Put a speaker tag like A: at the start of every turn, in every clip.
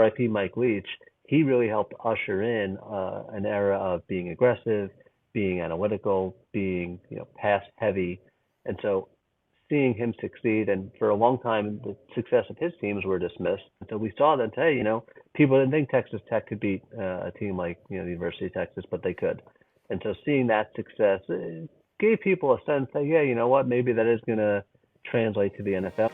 A: RIP Mike Leach, he really helped usher in an era of being aggressive, being analytical, being pass heavy, and so seeing him succeed, and for a long time the success of his teams were dismissed until we saw that hey, people didn't think Texas Tech could beat a team like the University of Texas, but they could, and so seeing that success gave people a sense that yeah, you know what, maybe that is going to translate to the NFL.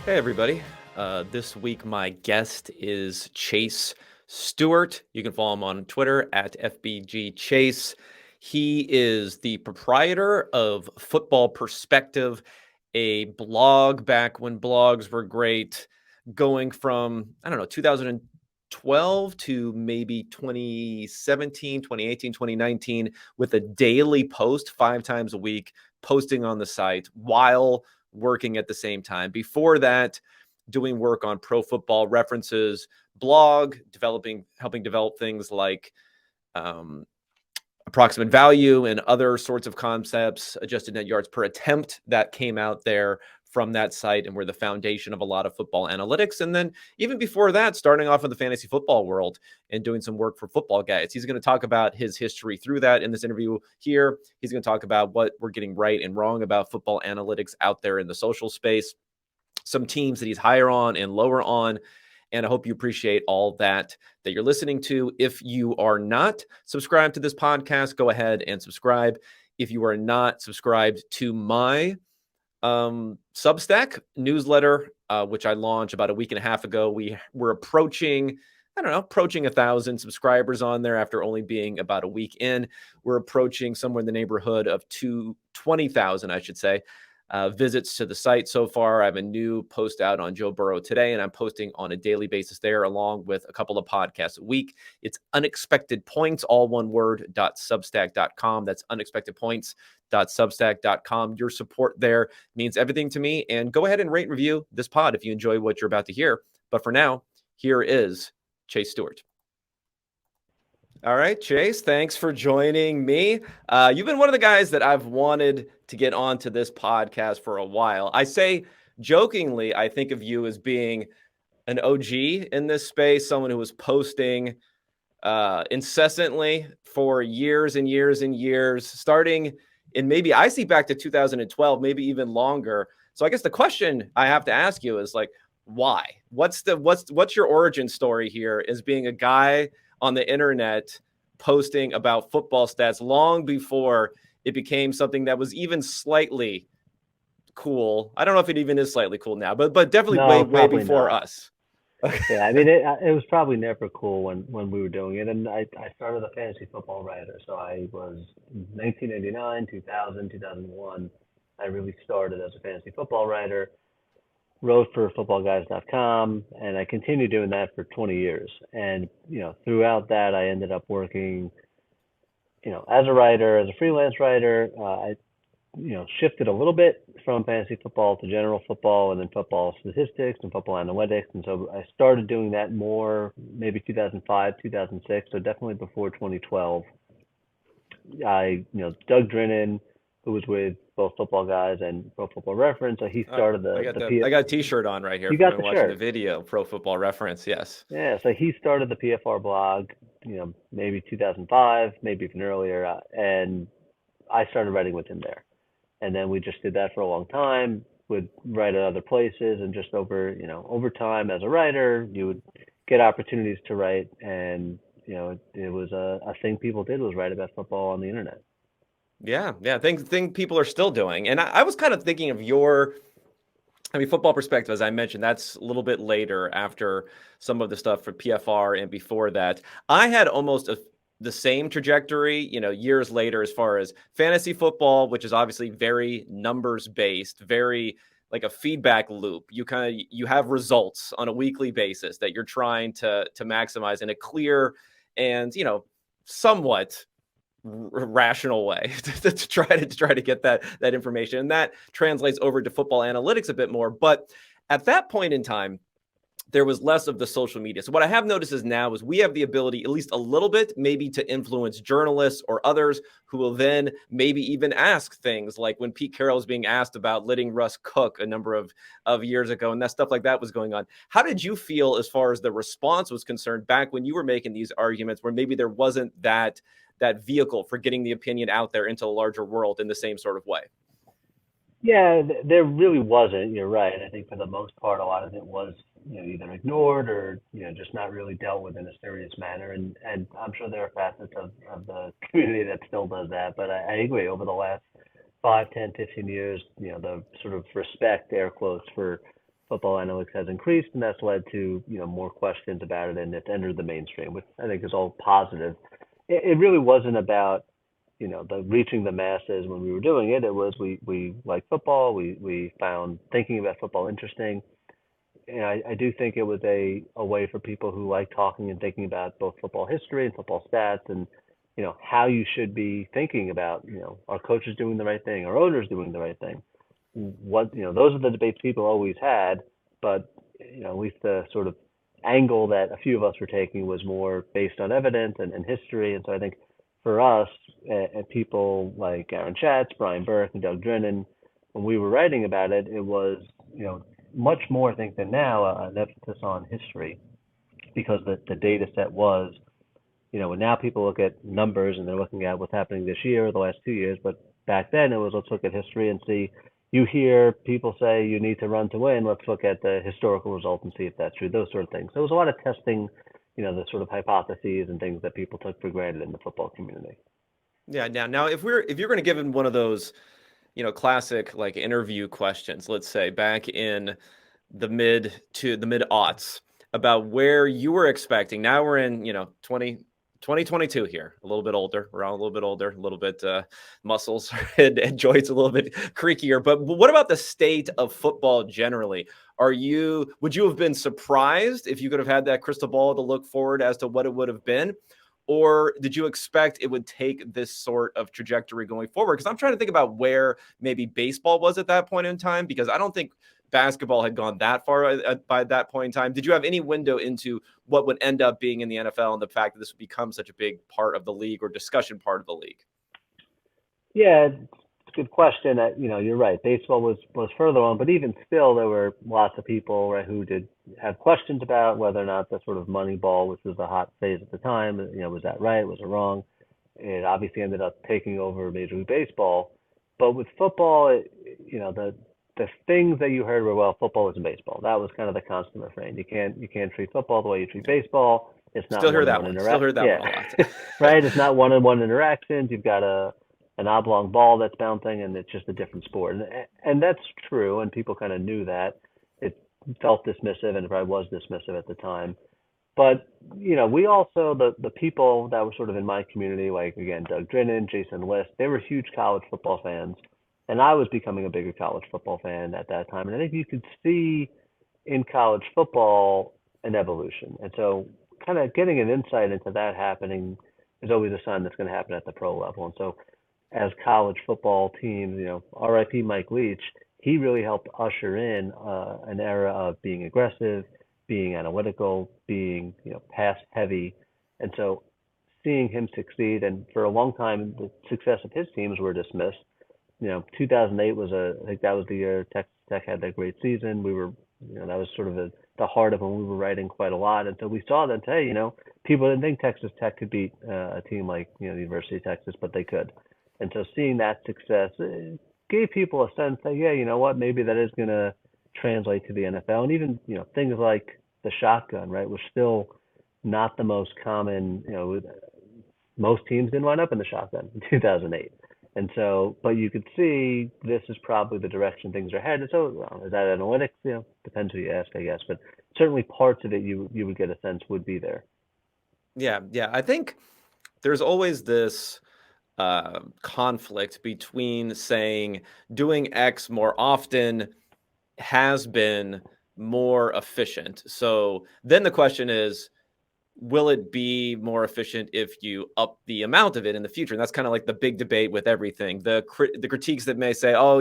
B: Hey, everybody. This week, my guest is Chase Stuart. You can follow him on Twitter at FBGChase. He is the proprietor of Football Perspective, a blog back when blogs were great, going from, 2012 to maybe 2017, 2018, 2019, with a daily post 5 times a week, posting on the site while working at the same time. Before that, doing work on Pro Football References blog, helping develop things like approximate value and other sorts of concepts, adjusted net yards per attempt that came out there from that site and were the foundation of a lot of football analytics. And then even before that, starting off in the fantasy football world and doing some work for Football Guys. He's going to talk about his history through that in this interview here. He's going to talk about what we're getting right and wrong about football analytics out there in the social space, some teams that he's higher on and lower on. And I hope you appreciate all that you're listening to. If you are not subscribed to this podcast, go ahead and subscribe. If you are not subscribed to my Substack newsletter, which I launched about a week and a half ago, we're approaching 1,000 subscribers on there after only being about a week in. We're approaching somewhere in the neighborhood of 20,000, I should say, visits to the site so far. I have a new post out on Joe Burrow today, and I'm posting on a daily basis there, along with a couple of podcasts a week. It's Unexpected Points, all one word, .substack.com. That's unexpectedpoints.substack.com. Your support there means everything to me. And go ahead and rate and review this pod if you enjoy what you're about to hear. But for now, here is Chase Stuart. All right, Chase, thanks for joining me. You've been one of the guys that I've wanted to get onto this podcast for a while. I say jokingly, I think of you as being an OG in this space, someone who was posting incessantly for years and years and years, starting in maybe I see back to 2012, maybe even longer. So I guess the question I have to ask you is like, why? What's your origin story here as being a guy on the internet posting about football stats long before it became something that was even slightly cool? I don't know if it even is slightly cool now, but definitely way before us.
A: Yeah, I mean, it was probably never cool when we were doing it. And I started a fantasy football writer. So I was 1999, 2000, 2001. I really started as a fantasy football writer, wrote for footballguys.com, and I continued doing that for 20 years. And, throughout that, I ended up working, as a writer, as a freelance writer. I shifted a little bit from fantasy football to general football and then football statistics and football analytics. And so I started doing that more maybe 2005, 2006. So definitely before 2012. Doug Drennan, who was with both Football Guys and Pro Football Reference, he started
B: I got a T-shirt on right here.
A: You got the
B: watching
A: shirt.
B: The video, Pro Football Reference, yes.
A: Yeah, so he started the PFR blog, maybe 2005, maybe even earlier, and I started writing with him there. And then we just did that for a long time, would write at other places, and just over time as a writer, you would get opportunities to write, and it was a thing people did, was write about football on the internet.
B: Yeah, thing people are still doing. And I was kind of thinking of Football Perspective, as I mentioned, that's a little bit later after some of the stuff for PFR and before that. I had almost the same trajectory, years later, as far as fantasy football, which is obviously very numbers based, very like a feedback loop. You have results on a weekly basis that you're trying to maximize in a clear and, somewhat rational way to try to get that information. And that translates over to football analytics a bit more. But at that point in time, there was less of the social media. So what I have noticed is now is we have the ability, at least a little bit, maybe to influence journalists or others who will then maybe even ask things like when Pete Carroll was being asked about letting Russ cook a number of years ago, and that stuff like that was going on. How did you feel as far as the response was concerned back when you were making these arguments where maybe there wasn't that vehicle for getting the opinion out there into the larger world in the same sort of way?
A: Yeah, there really wasn't. You're right. I think for the most part, a lot of it was, either ignored or, just not really dealt with in a serious manner. And I'm sure there are facets of the community that still does that. But I agree. Over the last 5, 10, 15 years, the sort of respect, air quotes, for football analytics has increased, and that's led to, more questions about it, and it's entered the mainstream, which I think is all positive. It really wasn't about the reaching the masses when we were doing it. It was we like football. We found thinking about football interesting. And I do think it was a way for people who like talking and thinking about both football history and football stats and how you should be thinking about our coaches doing the right thing, our owners doing the right thing. What those are the debates people always had, but at least the sort of angle that a few of us were taking was more based on evidence and history. And so I think for us and people like Aaron Schatz, Brian Burke, and Doug Drennan, when we were writing about it, it was much more, I think, than now, an emphasis on history, because the data set was, and now people look at numbers and they're looking at what's happening this year or the last 2 years, but back then it was, let's look at history and see. You hear people say you need to run to win. Let's look at the historical results and see if that's true. Those sort of things. So it was a lot of testing, the sort of hypotheses and things that people took for granted in the football community.
B: Yeah. Now, if you're going to give him one of those, classic like interview questions, let's say back in the mid aughts, about where you were expecting. Now we're in 2022 here, a little bit older. We're all a little bit older, a little bit muscles and joints a little bit creakier. But what about the state of football generally? Would you have been surprised if you could have had that crystal ball to look forward as to what it would have been? Or did you expect it would take this sort of trajectory going forward? Because I'm trying to think about where maybe baseball was at that point in time, because I don't think basketball had gone that far by that point in time. Did you have any window into what would end up being in the NFL and the fact that this would become such a big part of the league or discussion part of the league?
A: Yeah, it's a good question. You're right. Baseball was further on, but even still, there were lots of people, right, who did have questions about whether or not the sort of money ball, which was the hot phase at the time, was that right? Was it wrong? It obviously ended up taking over Major League Baseball. But with football, the things that you heard were, well, football isn't baseball. That was kind of the constant refrain. You can't treat football the way you treat baseball. It's not
B: Still hear that
A: one-on-one
B: one. Still heard that one a lot.
A: Right? It's not one-on-one interactions. You've got an oblong ball that's bouncing, and it's just a different sport. And that's true, and people kind of knew that. It felt dismissive, and it probably was dismissive at the time. But, we also, the people that were sort of in my community, like, again, Doug Drennan, Jason List, they were huge college football fans. And I was becoming a bigger college football fan at that time. And I think you could see in college football an evolution. And so kind of getting an insight into that happening is always a sign that's going to happen at the pro level. And so as college football teams, RIP Mike Leach, he really helped usher in an era of being aggressive, being analytical, being, pass heavy. And so seeing him succeed, and for a long time, the success of his teams were dismissed. 2008 I think that was the year Texas Tech had that great season. We were, that was sort of the heart of when we were writing quite a lot. And so we saw that, hey, people didn't think Texas Tech could beat a team like, the University of Texas, but they could. And so seeing that success gave people a sense that, yeah, you know what, maybe that is going to translate to the NFL. And even, things like the shotgun, right, was still not the most common, most teams didn't line up in the shotgun in 2008. And so, but you could see this is probably the direction things are headed. So is that analytics? Depends who you ask, I guess. But certainly parts of it you would get a sense would be there.
B: Yeah. I think there's always this conflict between saying doing X more often has been more efficient. So then the question is, will it be more efficient if you up the amount of it in the future? And that's kind of like the big debate with everything. The critiques that may say, oh,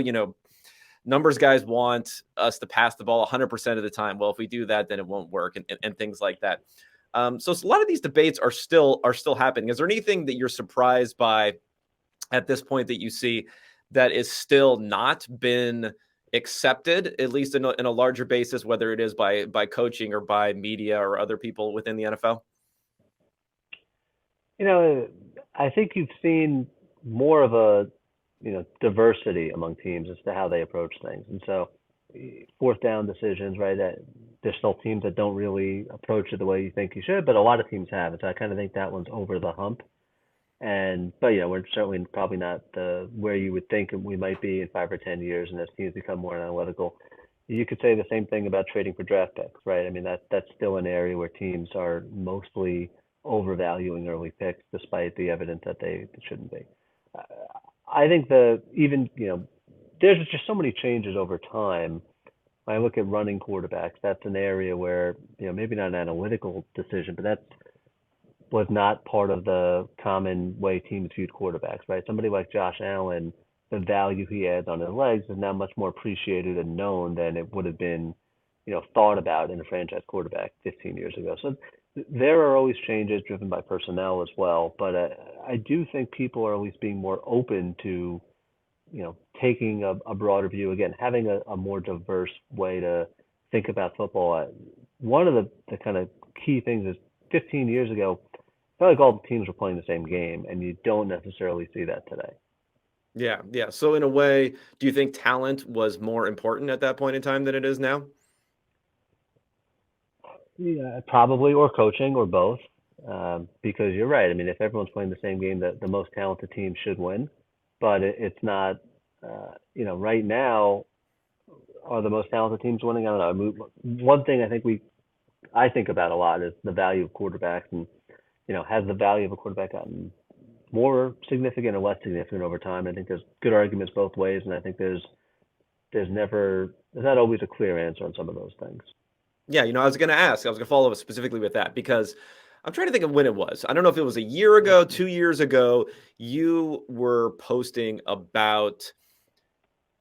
B: numbers guys want us to pass the ball 100% of the time. Well, if we do that, then it won't work, and things like that. So a lot of these debates are still happening. Is there anything that you're surprised by at this point that you see that is still not been accepted, at least in a larger basis, whether it is by coaching or by media or other people within the NFL?
A: I think you've seen more of a, diversity among teams as to how they approach things. And so fourth down decisions, right? That there's still teams that don't really approach it the way you think you should, but a lot of teams have it. So I kind of think that one's over the hump. But we're certainly probably not where you would think we might be in 5 or 10 years, and as teams become more analytical. You could say the same thing about trading for draft picks, right? I mean, that's still an area where teams are mostly overvaluing early picks, despite the evidence that they shouldn't be. Uh, I think there's just so many changes over time. When I look at running quarterbacks, that's an area where, maybe not an analytical decision, but that was not part of the common way teams viewed quarterbacks, right? Somebody like Josh Allen, the value he adds on his legs is now much more appreciated and known than it would have been, thought about in a franchise quarterback 15 years ago. So there are always changes driven by personnel as well, but I do think people are at least being more open to, taking a broader view. Again, having a more diverse way to think about football. One of the kind of key things is 15 years ago, I felt like all the teams were playing the same game, and you don't necessarily see that today.
B: Yeah, yeah. So in a way, do you think talent was more important at that point in time than it is now?
A: Yeah, probably, or coaching, or both. Because you're right. I mean, if everyone's playing the same game, the most talented team should win. But it's not. Right now, are the most talented teams winning? I don't know. I mean, one thing I think about a lot is the value of quarterbacks, and has the value of a quarterback gotten more significant or less significant over time? I think there's good arguments both ways, and I think there's not always a clear answer on some of those things.
B: Yeah, I was going to ask. I was going to follow up specifically with that because I'm trying to think of when it was. I don't know if it was a year ago, 2 years ago. You were posting about,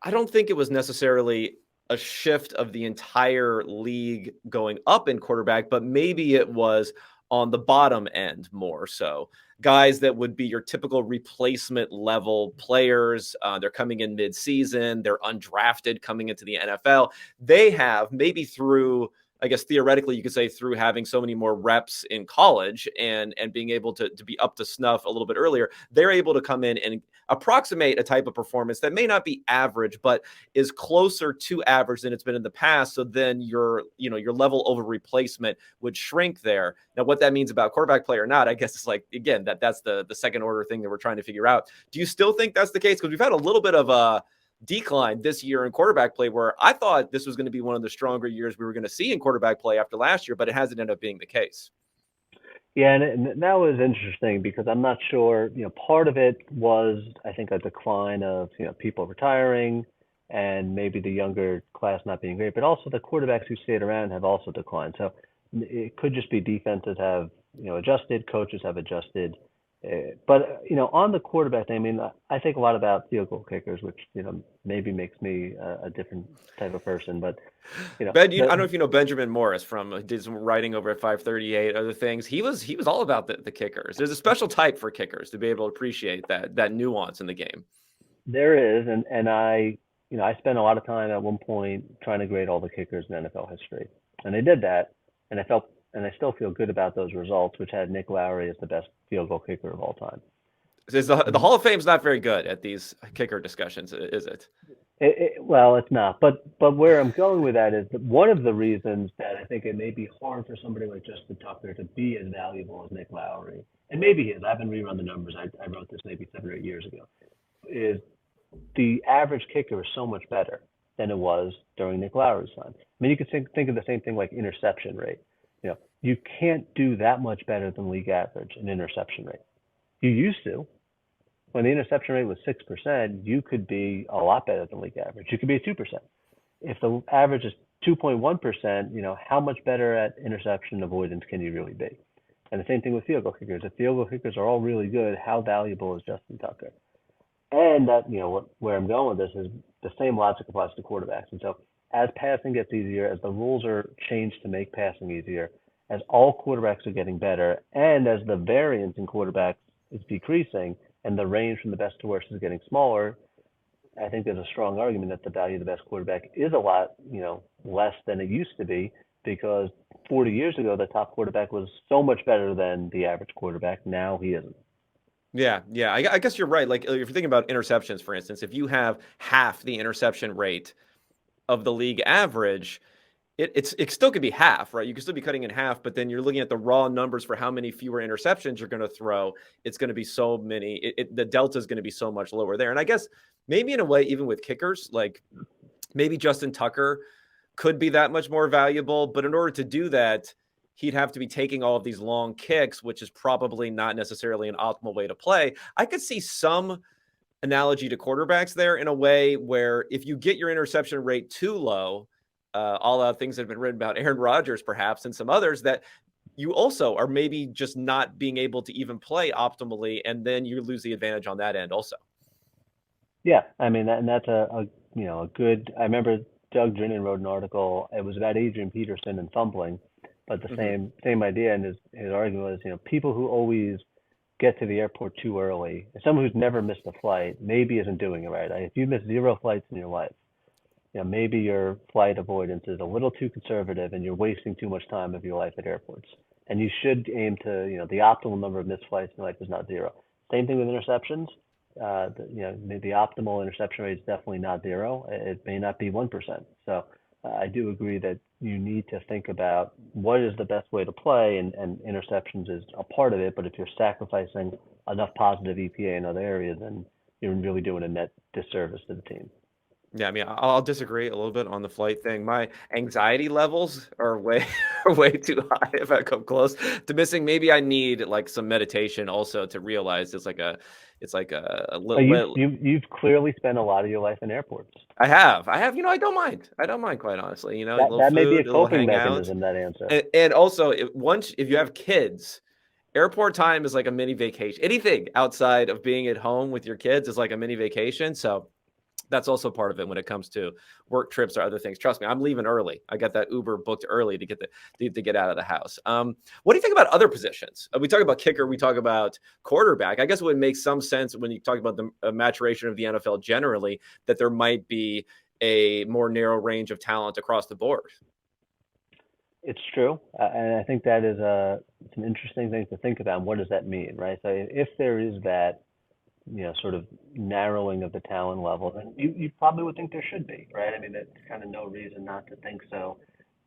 B: I don't think it was necessarily a shift of the entire league going up in quarterback, but maybe it was on the bottom end more so. Guys that would be your typical replacement level players. They're coming in mid-season. They're undrafted coming into the NFL. They have maybe through, I guess theoretically you could say through having so many more reps in college and being able to be up to snuff a little bit earlier, they're able to come in and approximate a type of performance that may not be average, but is closer to average than it's been in the past. So then your level over replacement would shrink there. Now, what that means about quarterback play or not, I guess it's like, again, that's the second order thing that we're trying to figure out. Do you still think that's the case? Because we've had a little bit of a decline this year in quarterback play where I thought this was going to be one of the stronger years we were going to see in quarterback play after last year, but it hasn't ended up being the case.
A: Yeah, and that was interesting because I'm not sure, part of it was, I think, a decline of, people retiring and maybe the younger class not being great, but also the quarterbacks who stayed around have also declined. So it could just be defenses have, adjusted, coaches have adjusted. But on the quarterback thing, I mean, I think a lot about field goal kickers, which, maybe makes me a different type of person. But,
B: Ben, I don't know if you know Benjamin Morris from did some writing over at 538, other things. He was all about the kickers. There's a special type for kickers to be able to appreciate that nuance in the game.
A: there is, and I spent a lot of time at one point trying to grade all the kickers in NFL history, and I did that, and I still feel good about those results, which had Nick Lowry as the best field goal kicker of all time.
B: The Hall of Fame's not very good at these kicker discussions, is it?
A: Well, it's not, but where I'm going with that is that one of the reasons that I think it may be hard for somebody like Justin Tucker to be as valuable as Nick Lowry, and maybe he is. I haven't rerun the numbers. I wrote this maybe 7 or 8 years ago. Is the average kicker is so much better than it was during Nick Lowry's time. I mean, you could think of the same thing like interception rate. You can't do that much better than league average in interception rate. You used to. When the interception rate was 6%, you could be a lot better than league average. You could be at 2%. If the average is 2.1%, how much better at interception avoidance can you really be? And the same thing with field goal kickers. If field goal kickers are all really good, how valuable is Justin Tucker? And that, where I'm going with this is the same logic applies to quarterbacks. And so as passing gets easier, as the rules are changed to make passing easier, as all quarterbacks are getting better, and as the variance in quarterbacks is decreasing and the range from the best to worst is getting smaller, I think there's a strong argument that the value of the best quarterback is a lot, less than it used to be because 40 years ago, the top quarterback was so much better than the average quarterback. Now he isn't.
B: Yeah, yeah. I guess you're right. Like if you're thinking about interceptions, for instance, if you have half the interception rate of the league average, it still could be half, right? You could still be cutting in half, but then you're looking at the raw numbers for how many fewer interceptions you're going to throw. It's going to be so many. The delta is going to be so much lower there. And I guess maybe in a way, even with kickers, like maybe Justin Tucker could be that much more valuable. But in order to do that, he'd have to be taking all of these long kicks, which is probably not necessarily an optimal way to play. I could see some analogy to quarterbacks there in a way where if you get your interception rate too low, all out things that have been written about Aaron Rodgers, perhaps, and some others, that you also are maybe just not being able to even play optimally, and then you lose the advantage on that end also.
A: Yeah, I mean, and that's a good. I remember Doug Drennan wrote an article. It was about Adrian Peterson and fumbling, but the
B: Mm-hmm.
A: same idea. And his argument was, people who always get to the airport too early, someone who's never missed a flight, maybe isn't doing it right. If you miss zero flights in your life, maybe your flight avoidance is a little too conservative, and you're wasting too much time of your life at airports. And you should aim to, the optimal number of missed flights in life is not zero. Same thing with interceptions. The optimal interception rate is definitely not zero. It may not be 1%. So I do agree that you need to think about what is the best way to play, and interceptions is a part of it. But if you're sacrificing enough positive EPA in other areas, then you're really doing a net disservice to the team.
B: Yeah, I mean, I'll disagree a little bit on the flight thing. My anxiety levels are way are way too high if I come close to missing. Maybe I need like some meditation also to realize it's like a
A: But
B: little.
A: you've clearly spent a lot of your life in airports.
B: I have. I don't mind. I don't mind, quite honestly. A little
A: That may be a
B: food, a little
A: coping
B: hangout,
A: mechanism. That answer.
B: and also once if you have kids, airport time is like a mini vacation. Anything outside of being at home with your kids is like a mini vacation. So that's also part of it when it comes to work trips or other things. Trust me, I'm leaving early. I got that Uber booked early to get out of the house. What do you think about other positions? We talk about kicker, we talk about quarterback. I guess it would make some sense when you talk about the maturation of the NFL generally that there might be a more narrow range of talent across the board.
A: It's true, and I think that is it's an interesting thing to think about. What does that mean, right? So if there is that, sort of narrowing of the talent level, then you probably would think there should be, right? I mean, there's kind of no reason not to think so.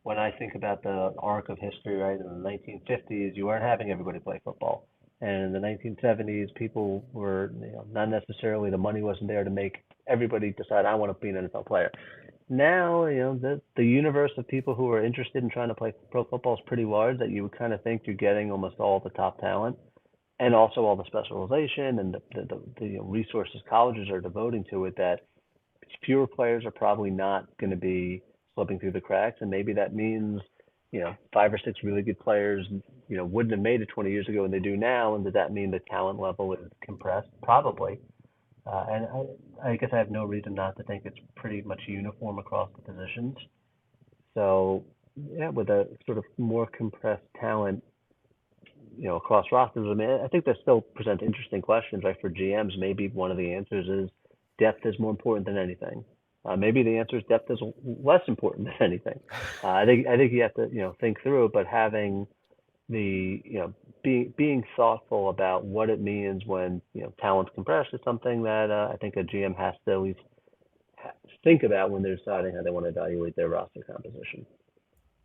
A: When I think about the arc of history, right, in the 1950s, you weren't having everybody play football. And in the 1970s, people were, not necessarily the money wasn't there to make everybody decide, I want to be an NFL player. Now, the universe of people who are interested in trying to play pro football is pretty large, that you would kind of think you're getting almost all the top talent and also all the specialization and the resources colleges are devoting to it, that fewer players are probably not going to be slipping through the cracks. And maybe that means, five or six really good players, wouldn't have made it 20 years ago and they do now. And does that mean the talent level is compressed? Probably. And I guess I have no reason not to think it's pretty much uniform across the positions. So, yeah, with a sort of more compressed talent, across rosters, I mean, I think that still presents interesting questions, right? For GMs, maybe one of the answers is depth is more important than anything. Maybe the answer is depth is less important than anything. I think you have to, think through it, but having the, being thoughtful about what it means when, talent's compressed is something that I think a GM has to at least think about when they're deciding how they want to evaluate their roster composition.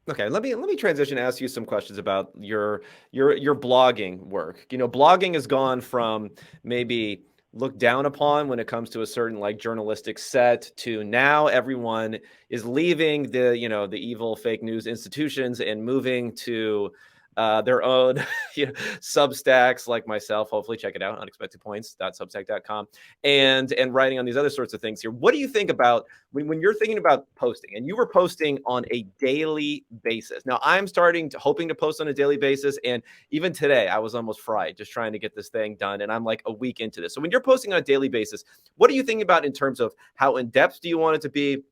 B: Okay, let me transition and ask you some questions about your blogging work. Blogging has gone from maybe looked down upon when it comes to a certain like journalistic set to now everyone is leaving the evil fake news institutions and moving to their own Substacks like myself. Hopefully check it out, unexpectedpoints.substack.com, and writing on these other sorts of things here. What do you think about when you're thinking about posting, and you were posting on a daily basis? Now I'm hoping to post on a daily basis, and even today I was almost fried just trying to get this thing done, and I'm like a week into this. So when you're posting on a daily basis, what are you thinking about in terms of how in depth do you want it to be?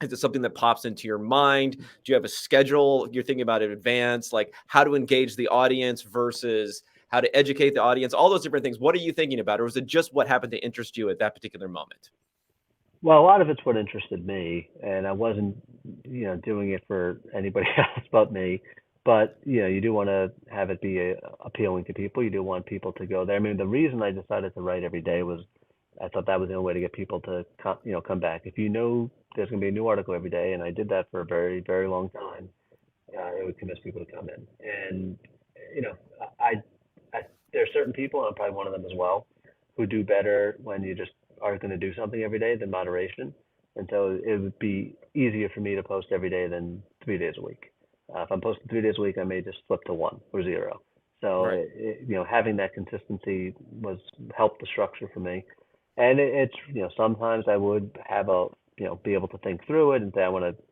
B: Is it something that pops into your mind? Do you have a schedule you're thinking about in advance, like how to engage the audience versus how to educate the audience, all those different things? What are you thinking about? Or was it just what happened to interest you at that particular moment?
A: Well, a lot of it's what interested me, and I wasn't, doing it for anybody else but me. But you do want to have it be appealing to people. You do want people to go there. I mean, the reason I decided to write every day was I thought that was the only way to get people to come back. If you know there's going to be a new article every day, and I did that for a very, very long time, it would convince people to come in. And you know, I, I there are certain people, and I'm probably one of them as well, who do better when you just are going to do something every day than moderation. And so it would be easier for me to post every day than 3 days a week. If I'm posting 3 days a week, I may just flip to one or zero. So
B: Right.
A: having that consistency was helped the structure for me. And it's sometimes I would have a be able to think through it and say I want to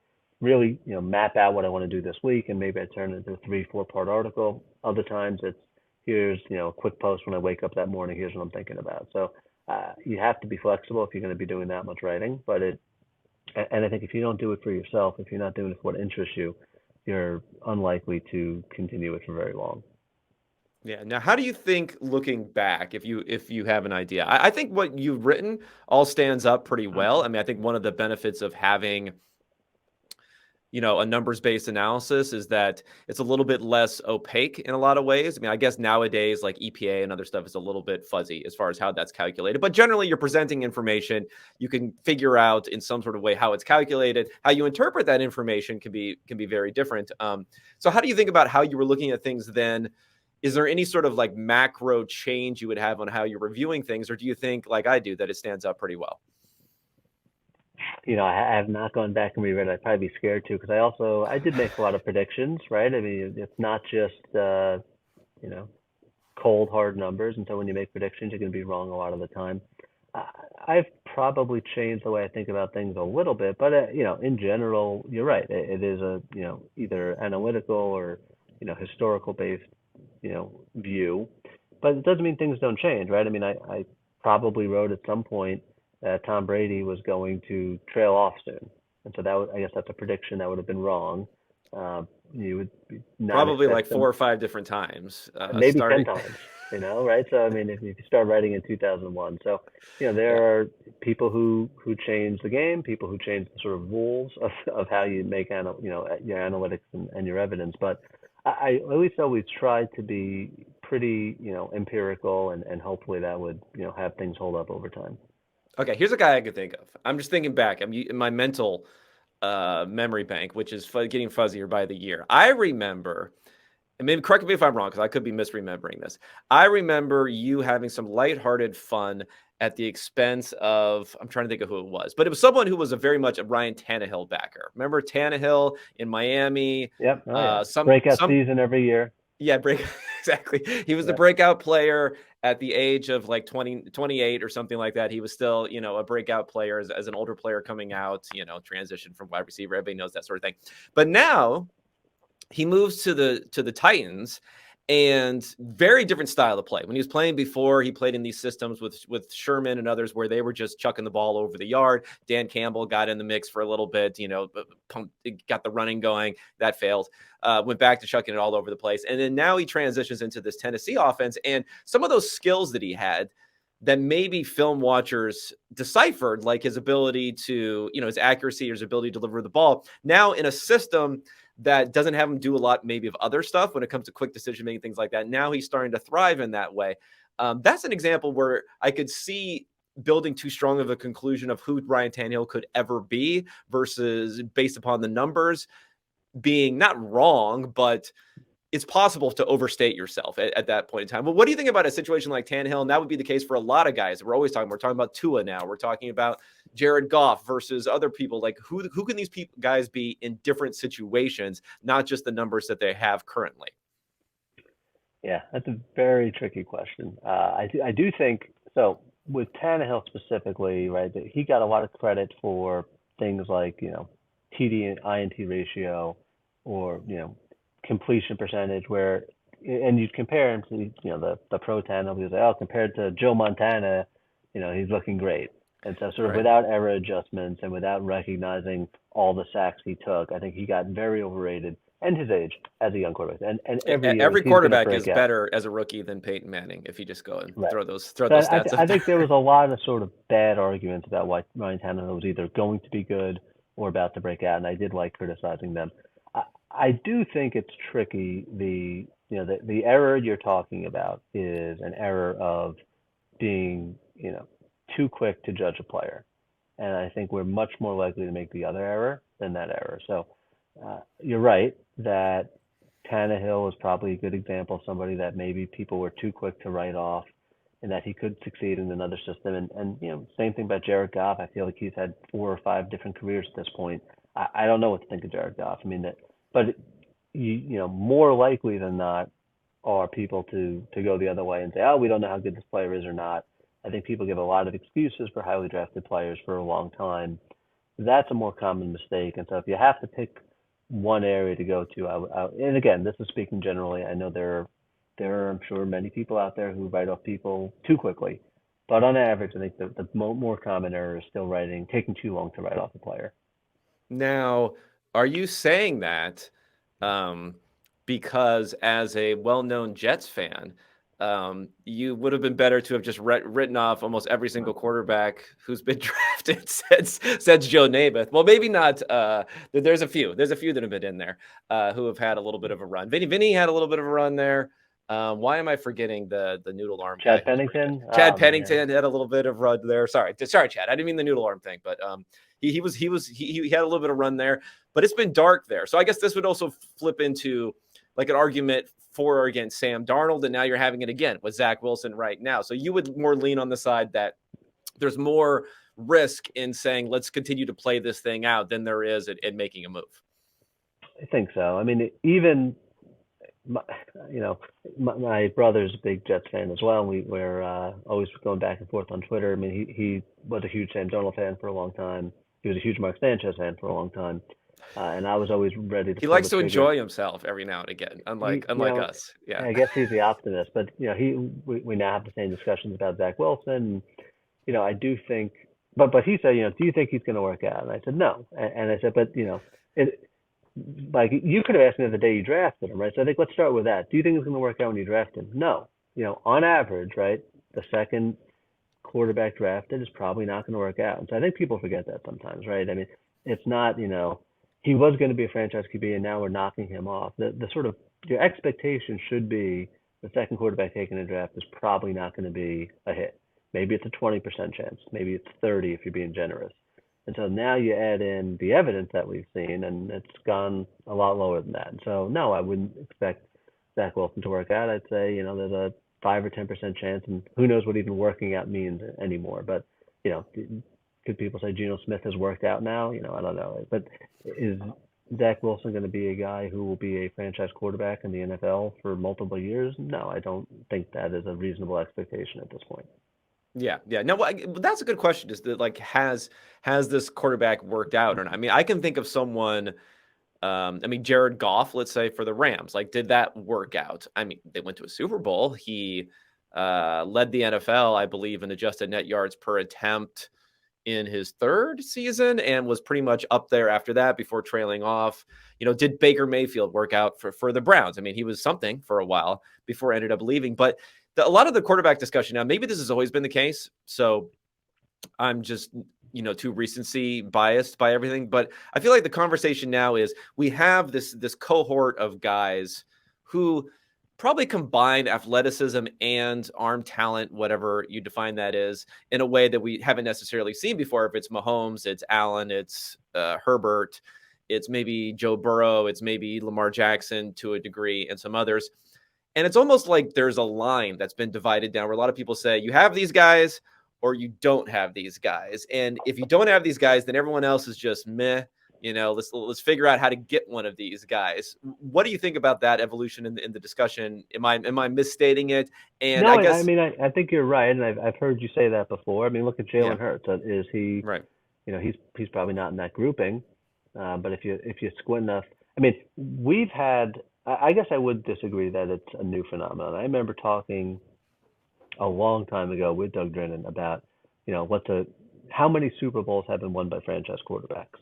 A: really map out what I want to do this week, and maybe I turn it into a 3 4 part article. Other times it's here's a quick post when I wake up that morning. Here's what I'm thinking about. So you have to be flexible if you're going to be doing that much writing. But and I think if you don't do it for yourself, if you're not doing it for what interests you, you're unlikely to continue it for very long.
B: Yeah. Now, how do you think, looking back, if you have an idea? I think what you've written all stands up pretty well. I mean, I think one of the benefits of having a numbers-based analysis is that it's a little bit less opaque in a lot of ways. I mean, I guess nowadays, like EPA and other stuff is a little bit fuzzy as far as how that's calculated. But generally, you're presenting information. You can figure out in some sort of way how it's calculated. How you interpret that information can be very different. So how do you think about how you were looking at things then? Is there any sort of like macro change you would have on how you're reviewing things? Or do you think, like I do, that it stands up pretty well?
A: I have not gone back and reread it. I'd probably be scared to because I did make a lot of predictions, right? I mean, it's not just you know cold hard numbers, and so when you make predictions, you're going to be wrong a lot of the time. I've probably changed the way I think about things a little bit, but in general, you're right. It is a either analytical or historical based view, but it doesn't mean things don't change, right? I mean, I probably wrote at some point that Tom Brady was going to trail off soon, and so I guess that's a prediction that would have been wrong. You would not
B: Probably like
A: expect them,
B: 4 or 5 different times,
A: maybe 10
B: starting.
A: times, right? So I mean, if you start writing in 2001, so
B: Yeah.
A: there are people who change the game, people who change the sort of rules of how you make your analytics and your evidence. But I at least always tried to be pretty empirical, and hopefully that would have things hold up over time.
B: Okay, here's a guy I could think of. I'm just thinking back. I'm in my mental memory bank, which is getting fuzzier by the year. I remember, and maybe correct me if I'm wrong, because I could be misremembering this. I remember you having some lighthearted fun at the expense of, I'm trying to think of who it was, but it was someone who was a very much a Ryan Tannehill backer. Remember Tannehill in Miami?
A: Yep. Oh yeah. Breakout
B: Some
A: season every year.
B: Yeah, exactly. He was the
A: Yep.
B: breakout player at the age of like 20, 28 or something like that. He was still, a breakout player as an older player coming out, transition from wide receiver. Everybody knows that sort of thing. But now he moves to the Titans, and very different style of play. When he was playing before, he played in these systems with Sherman and others where they were just chucking the ball over the yard. Dan Campbell got in the mix for a little bit, got the running going. That failed. Went back to chucking it all over the place. And then now he transitions into this Tennessee offense, and some of those skills that he had that maybe film watchers deciphered, like his ability to, his accuracy or his ability to deliver the ball, now in a system that doesn't have him do a lot maybe of other stuff when it comes to quick decision making, things like that. Now he's starting to thrive in that way. That's an example where I could see building too strong of a conclusion of who Ryan Tannehill could ever be versus based upon the numbers being not wrong, but it's possible to overstate yourself at that point in time. Well, what do you think about a situation like Tannehill? And that would be the case for a lot of guys. We're talking about Tua now. We're talking about Jared Goff versus other people. Like who can these guys be in different situations, not just the numbers that they have currently?
A: Yeah, that's a very tricky question. I do think so with Tannehill specifically, right? That he got a lot of credit for things like TD and INT ratio, or completion percentage, where and you compare him to the pro Tannehill, he's like, oh, compared to Joe Montana, he's looking great. And so sort of
B: Right.
A: without error adjustments and without recognizing all the sacks he took, I think he got very overrated, and his age as a young quarterback. And every year
B: Every
A: he's going to
B: quarterback
A: break
B: is
A: out.
B: better as a rookie than Peyton Manning if you just go and
A: Right.
B: throw
A: So
B: those stats
A: I
B: up
A: think there
B: there.
A: was a lot of sort of bad arguments about why Ryan Tannehill was either going to be good or about to break out, and I did like criticizing them. I do think it's tricky. The error you're talking about is an error of being too quick to judge a player, and I think we're much more likely to make the other error than that error. So you're right that Tannehill is probably a good example of somebody that maybe people were too quick to write off, and that he could succeed in another system. And same thing about Jared Goff. I feel like he's had 4 or 5 different careers at this point. I don't know what to think of Jared Goff. I mean that, but more likely than not are people to go the other way and say, oh, we don't know how good this player is or not. I think people give a lot of excuses for highly drafted players for a long time. That's a more common mistake. And so if you have to pick one area to go to, and again, this is speaking generally. I know there are, I'm sure, many people out there who write off people too quickly, but on average, I think the more common error is still taking too long to write off a player.
B: Now, are you saying that um, because as a well-known Jets fan, you would have been better to have just written off almost every single quarterback who's been drafted since Joe Namath? Well, maybe not. There's a few. There's a few that have been in there who have had a little bit of a run. Vinny had a little bit of a run there. Why am I forgetting the noodle arm guy
A: Chad
B: who was pretty good?
A: Pennington,
B: Chad
A: oh man,
B: Pennington had a little bit of run there. Sorry, Chad. I didn't mean the noodle arm thing, but he had a little bit of run there, but it's been dark there. So I guess this would also flip into like an argument for or against Sam Darnold, and now you're having it again with Zach Wilson right now. So you would more lean on the side that there's more risk in saying let's continue to play this thing out than there is in making a move.
A: I think so. I mean, even my, my brother's a big Jets fan as well. And we're always going back and forth on Twitter. I mean, he was a huge Sam Darnold fan for a long time. He was a huge Mark Sanchez fan for a long time, and I was always ready to
B: He
A: pull
B: likes
A: the
B: to
A: trigger.
B: enjoy himself every now and again,
A: He,
B: unlike us. Yeah.
A: I guess he's the optimist, but we now have the same discussions about Zach Wilson. And, I do think, but he said, do you think he's going to work out? And I said no, and I said, but it like you could have asked me the day you drafted him, right? So I think let's start with that. Do you think it's going to work out when you draft him? No. On average, right, the second quarterback drafted is probably not going to work out. And so I think people forget that sometimes, right? I mean, it's not, he was going to be a franchise QB and now we're knocking him off. The sort of your expectation should be the second quarterback taken in a draft is probably not going to be a hit. Maybe it's a 20% chance. Maybe it's 30 if you're being generous. And so now you add in the evidence that we've seen, and it's gone a lot lower than that. And so, no, I wouldn't expect Zach Wilson to work out. I'd say, there's a 5 or 10% chance, and who knows what even working out means anymore. But, you know, could people say Geno Smith has worked out now? I don't know. But is Zach Wilson going to be a guy who will be a franchise quarterback in the NFL for multiple years? No, I don't think that is a reasonable expectation at this point.
B: Yeah, yeah. No, that's a good question. Is that like has this quarterback worked out or not? I mean, I can think of someone. I mean, Jared Goff, let's say for the Rams, like, did that work out? I mean, they went to a Super Bowl. He led the NFL, I believe, in adjusted net yards per attempt in his third season, and was pretty much up there after that before trailing off. Did Baker Mayfield work out for the Browns? I mean, he was something for a while before ended up leaving, but a lot of the quarterback discussion now, maybe this has always been the case. So I'm just, too recency biased by everything. But I feel like the conversation now is we have this cohort of guys who probably combine athleticism and arm talent, whatever you define that is, in a way that we haven't necessarily seen before. If it's Mahomes, it's Allen, it's Herbert, it's maybe Joe Burrow, it's maybe Lamar Jackson to a degree, and some others. And it's almost like there's a line that's been divided down where a lot of people say you have these guys or you don't have these guys. And if you don't have these guys, then everyone else is just meh. Let's figure out how to get one of these guys. What do you think about that evolution in the discussion? Am I misstating it? And
A: No,
B: I
A: I
B: guess,
A: mean, I think you're right, and I've heard you say that before. I mean, look at
B: yeah,
A: Jalen Hurts. Is he,
B: right.
A: he's probably not in that grouping, but if you squint enough, I mean, we've had. I guess I would disagree that it's a new phenomenon. I remember talking a long time ago with Doug Drennan about, how many Super Bowls have been won by franchise quarterbacks.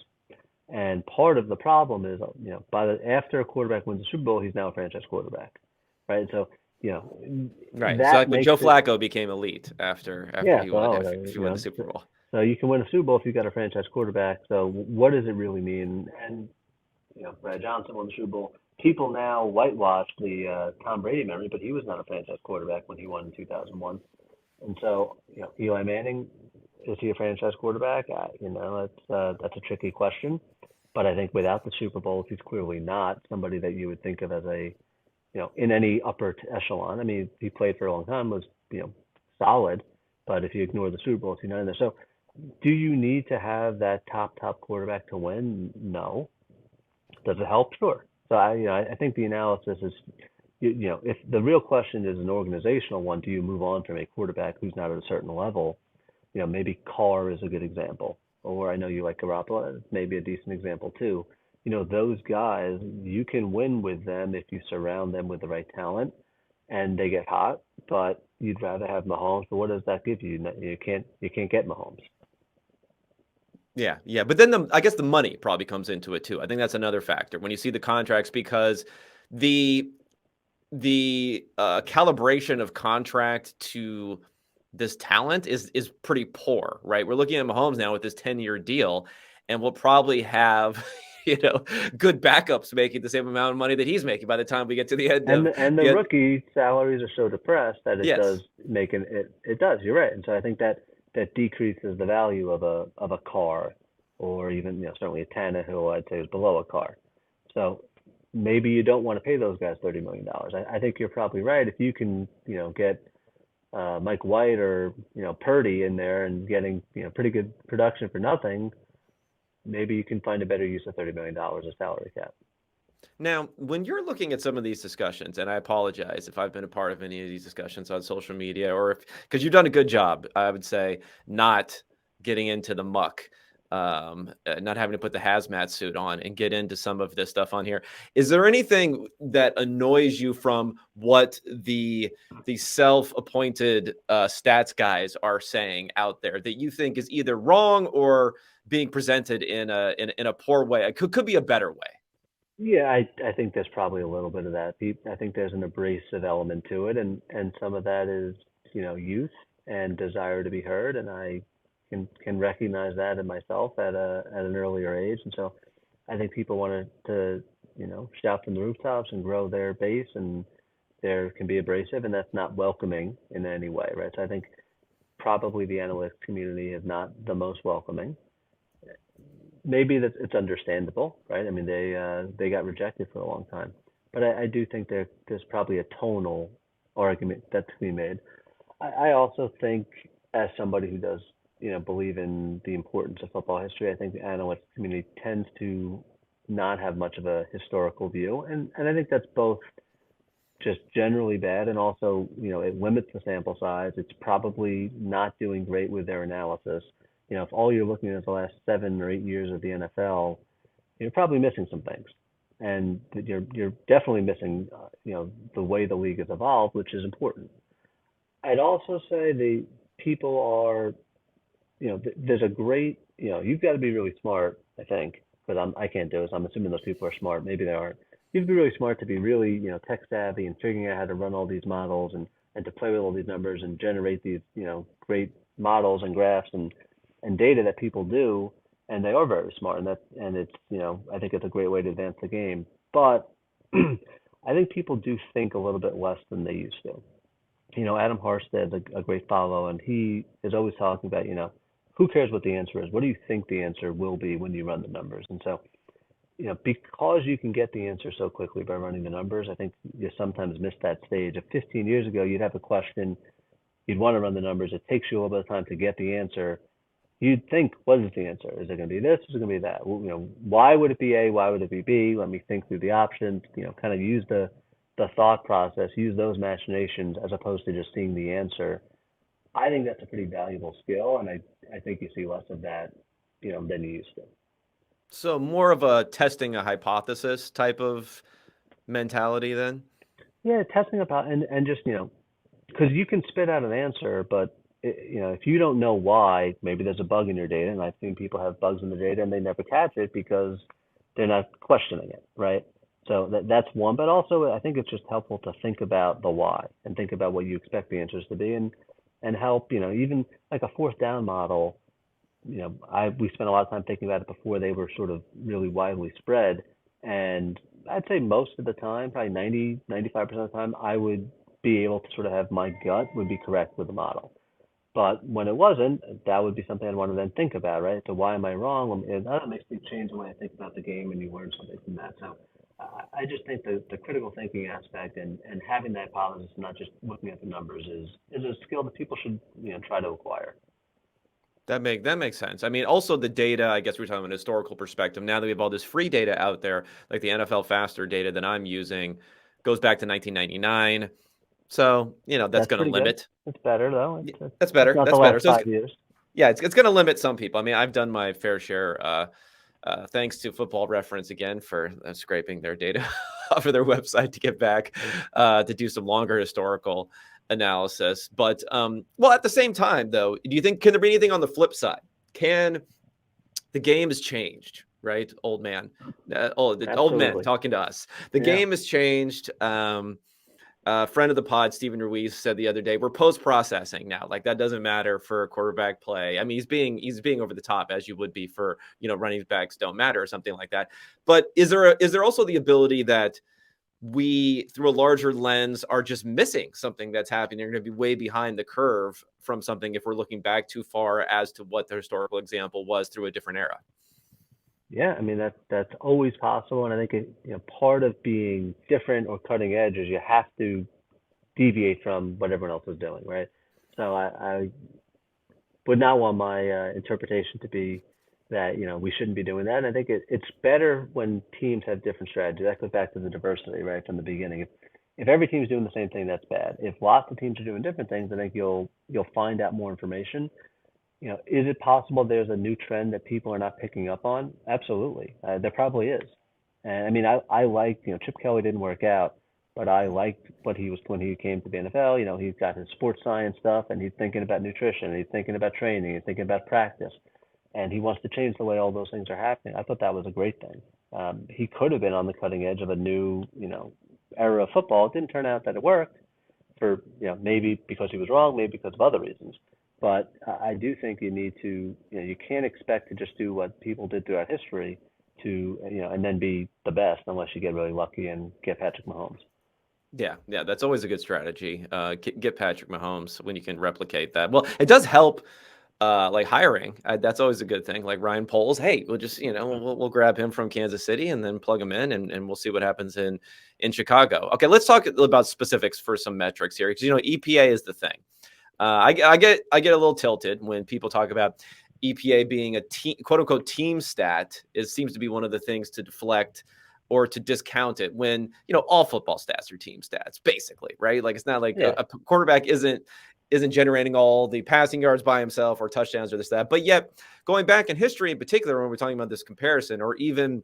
A: And part of the problem is, after a quarterback wins a Super Bowl, he's now a franchise quarterback, right? So, you know,
B: Right. So
A: that
B: like when
A: makes
B: Joe
A: it,
B: Flacco became elite after
A: yeah.
B: he
A: So,
B: won if he won the Super Bowl.
A: so you can win a Super Bowl if you got a franchise quarterback. So, what does it really mean? And Brad Johnson won the Super Bowl. People now whitewash the Tom Brady memory, but he was not a franchise quarterback when he won in 2001. And so, Eli Manning, is he a franchise quarterback? That's a tricky question. But I think without the Super Bowl, he's clearly not somebody that you would think of as in any upper echelon. I mean, he played for a long time, was, solid. But if you ignore the Super Bowl, he's not in there. So do you need to have that top quarterback to win? No. Does it help? Sure. So I think the analysis is, if the real question is an organizational one, do you move on from a quarterback who's not at a certain level? Maybe Carr is a good example, or I know you like Garoppolo, maybe a decent example too. Those guys, you can win with them if you surround them with the right talent and they get hot, but you'd rather have Mahomes. But what does that give you? You can't get Mahomes.
B: Yeah, yeah. But then I guess the money probably comes into it too. I think that's another factor when you see the contracts, because the calibration of contract to this talent is pretty poor, right? We're looking at Mahomes now with this 10-year deal, and we'll probably have good backups making the same amount of money that he's making by the time we get to the end
A: And
B: of
A: the
B: the end.
A: rookie salaries are so depressed that it does
B: Yes.
A: make it does. You're right, and so I think that decreases the value of a car, or even certainly a Tannehill, I'd say, is below a car. So maybe you don't want to pay those guys $30 million. I think you're probably right. If you can get Mike White or Purdy in there and getting pretty good production for nothing, maybe you can find a better use of $30 million of salary cap.
B: Now, when you're looking at some of these discussions, and I apologize if I've been a part of any of these discussions on social media, or because you've done a good job, I would say, not getting into the muck, not having to put the hazmat suit on and get into some of this stuff on here. Is there anything that annoys you from what the self-appointed stats guys are saying out there that you think is either wrong or being presented in a poor way? It could be a better way.
A: Yeah, I think there's probably a little bit of that. I think there's an abrasive element to it, and some of that is youth and desire to be heard, and I can recognize that in myself at an earlier age, and so I think people want to shout from the rooftops and grow their base, and there can be abrasive, and that's not welcoming in any way, right? So I think probably the analytics community is not the most welcoming. Maybe that it's understandable, right? I mean, they got rejected for a long time, but I do think there's probably a tonal argument that's to be made. I also think, as somebody who does believe in the importance of football history, I think the analytics community tends to not have much of a historical view, and I think that's both just generally bad, and also it limits the sample size. It's probably not doing great with their analysis. If all you're looking at the last 7 or 8 years of the NFL, you're probably missing some things, and you're definitely missing, the way the league has evolved, which is important. I'd also say the people are, there's a great, you've got to be really smart, I think, because I can't do this. I'm assuming those people are smart. Maybe they aren't. You have to be really smart to be really, tech savvy and figuring out how to run all these models and to play with all these numbers and generate these, great models and graphs and data that people do, and they are very smart, and it's I think it's a great way to advance the game. But I think people do think a little bit less than they used to. Adam Harstad's a great follow, and he is always talking about who cares what the answer is? What do you think the answer will be when you run the numbers? And so because you can get the answer so quickly by running the numbers, I think you sometimes miss that stage. If 15 years ago you'd have a question, you'd want to run the numbers. It takes you a little bit of time to get the answer. you'd think, what is the answer? Is it going to be this? Is it going to be that? Well, why would it be A? Why would it be B? Let me think through the options. Kind of use the thought process, use those machinations as opposed to just seeing the answer. I think that's a pretty valuable skill, and I think you see less of that, than you used to.
B: So more of a testing a hypothesis type of mentality then?
A: Yeah, testing about and just because you can spit out an answer, but if you don't know why, maybe there's a bug in your data, and I've seen people have bugs in the data and they never catch it because they're not questioning it, right? So that's one, but also I think it's just helpful to think about the why and think about what you expect the answers to be, and help, even like a fourth down model. We spent a lot of time thinking about it before they were sort of really widely spread, and I'd say most of the time, probably 90-95% of the time, I would be able to sort of have my gut would be correct with the model. But when it wasn't, that would be something I'd want to then think about, right? So why am I wrong? And that makes me change the way I think about the game, and you learn something from that. So I just think the critical thinking aspect and having that hypothesis, not just looking at the numbers, is a skill that people should try to acquire.
B: That makes sense. I mean, also the data, I guess we're talking about a historical perspective. Now that we have all this free data out there, like the NFL Faster data that I'm using goes back to 1999. So, that's
A: That's
B: going to
A: pretty good.
B: limit.
A: It's better though.
B: Yeah,
A: It's
B: that's better.
A: not the
B: That's better.
A: last
B: So
A: 5 years.
B: yeah, it's going to limit some people. I mean, I've done my fair share. Thanks to Football Reference again for scraping their data off of their website to get back to do some longer historical analysis. But well, at the same time, though, do you think can there be anything on the flip side? Can the game has changed? Right, old man, old men
A: Absolutely.
B: talking to us. The
A: Yeah.
B: game has changed. Friend of the pod, Stephen Ruiz, said the other day, we're post processing now. Like that doesn't matter for quarterback play. I mean, he's being over the top as you would be for running backs don't matter or something like that. But is there also the ability that we, through a larger lens, are just missing something that's happening? They're going to be way behind the curve from something if we're looking back too far as to what the historical example was through a different era.
A: Yeah, I mean that's always possible, and I think part of being different or cutting edge is you have to deviate from what everyone else is doing, right? So I would not want my interpretation to be that we shouldn't be doing that. And I think it's better when teams have different strategies. That goes back to the diversity, right, from the beginning. If every team's doing the same thing, that's bad. If lots of teams are doing different things, I think you'll find out more information. Is it possible there's a new trend that people are not picking up on? Absolutely. There probably is. And I mean, I like, Chip Kelly didn't work out, but I liked what he was when he came to the NFL. He's got his sports science stuff, and he's thinking about nutrition, and he's thinking about training, he's thinking about practice, and he wants to change the way all those things are happening. I thought that was a great thing. He could have been on the cutting edge of a new, era of football. It didn't turn out that it worked for, maybe because he was wrong, maybe because of other reasons. But I do think you need to, you can't expect to just do what people did throughout history to, and then be the best unless you get really lucky and get Patrick Mahomes.
B: Yeah, that's always a good strategy. Get Patrick Mahomes when you can replicate that. Well, it does help, like hiring. That's always a good thing. Like Ryan Poles, hey, we'll just we'll grab him from Kansas City and then plug him in, and we'll see what happens in Chicago. Okay, let's talk about specifics for some metrics here, because EPA is the thing. I get a little tilted when people talk about EPA being a team, quote unquote team stat. It seems to be one of the things to deflect or to discount it when all football stats are team stats, basically, right? Like it's not like
A: Yeah.
B: a quarterback isn't generating all the passing yards by himself or touchdowns or this that. But yet, going back in history in particular, when we're talking about this comparison, or even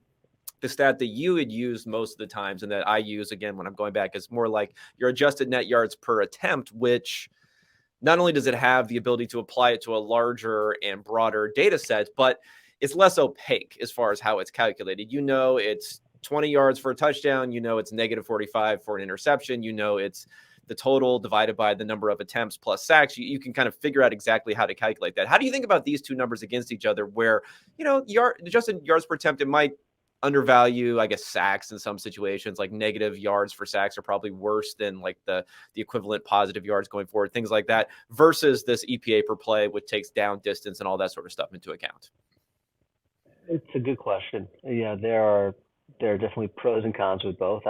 B: the stat that you had used most of the times and that I use again when I'm going back, is more like your adjusted net yards per attempt, which not only does it have the ability to apply it to a larger and broader data set, but it's less opaque as far as how it's calculated. It's 20 yards for a touchdown. It's negative 45 for an interception. It's the total divided by the number of attempts plus sacks. You can kind of figure out exactly how to calculate that. How do you think about these two numbers against each other where, just in yards per attempt, it might undervalue, I guess, sacks in some situations? Like negative yards for sacks are probably worse than like the equivalent positive yards going forward, things like that, versus this EPA per play, which takes down distance and all that sort of stuff into account.
A: It's a good question. Yeah, there are definitely pros and cons with both.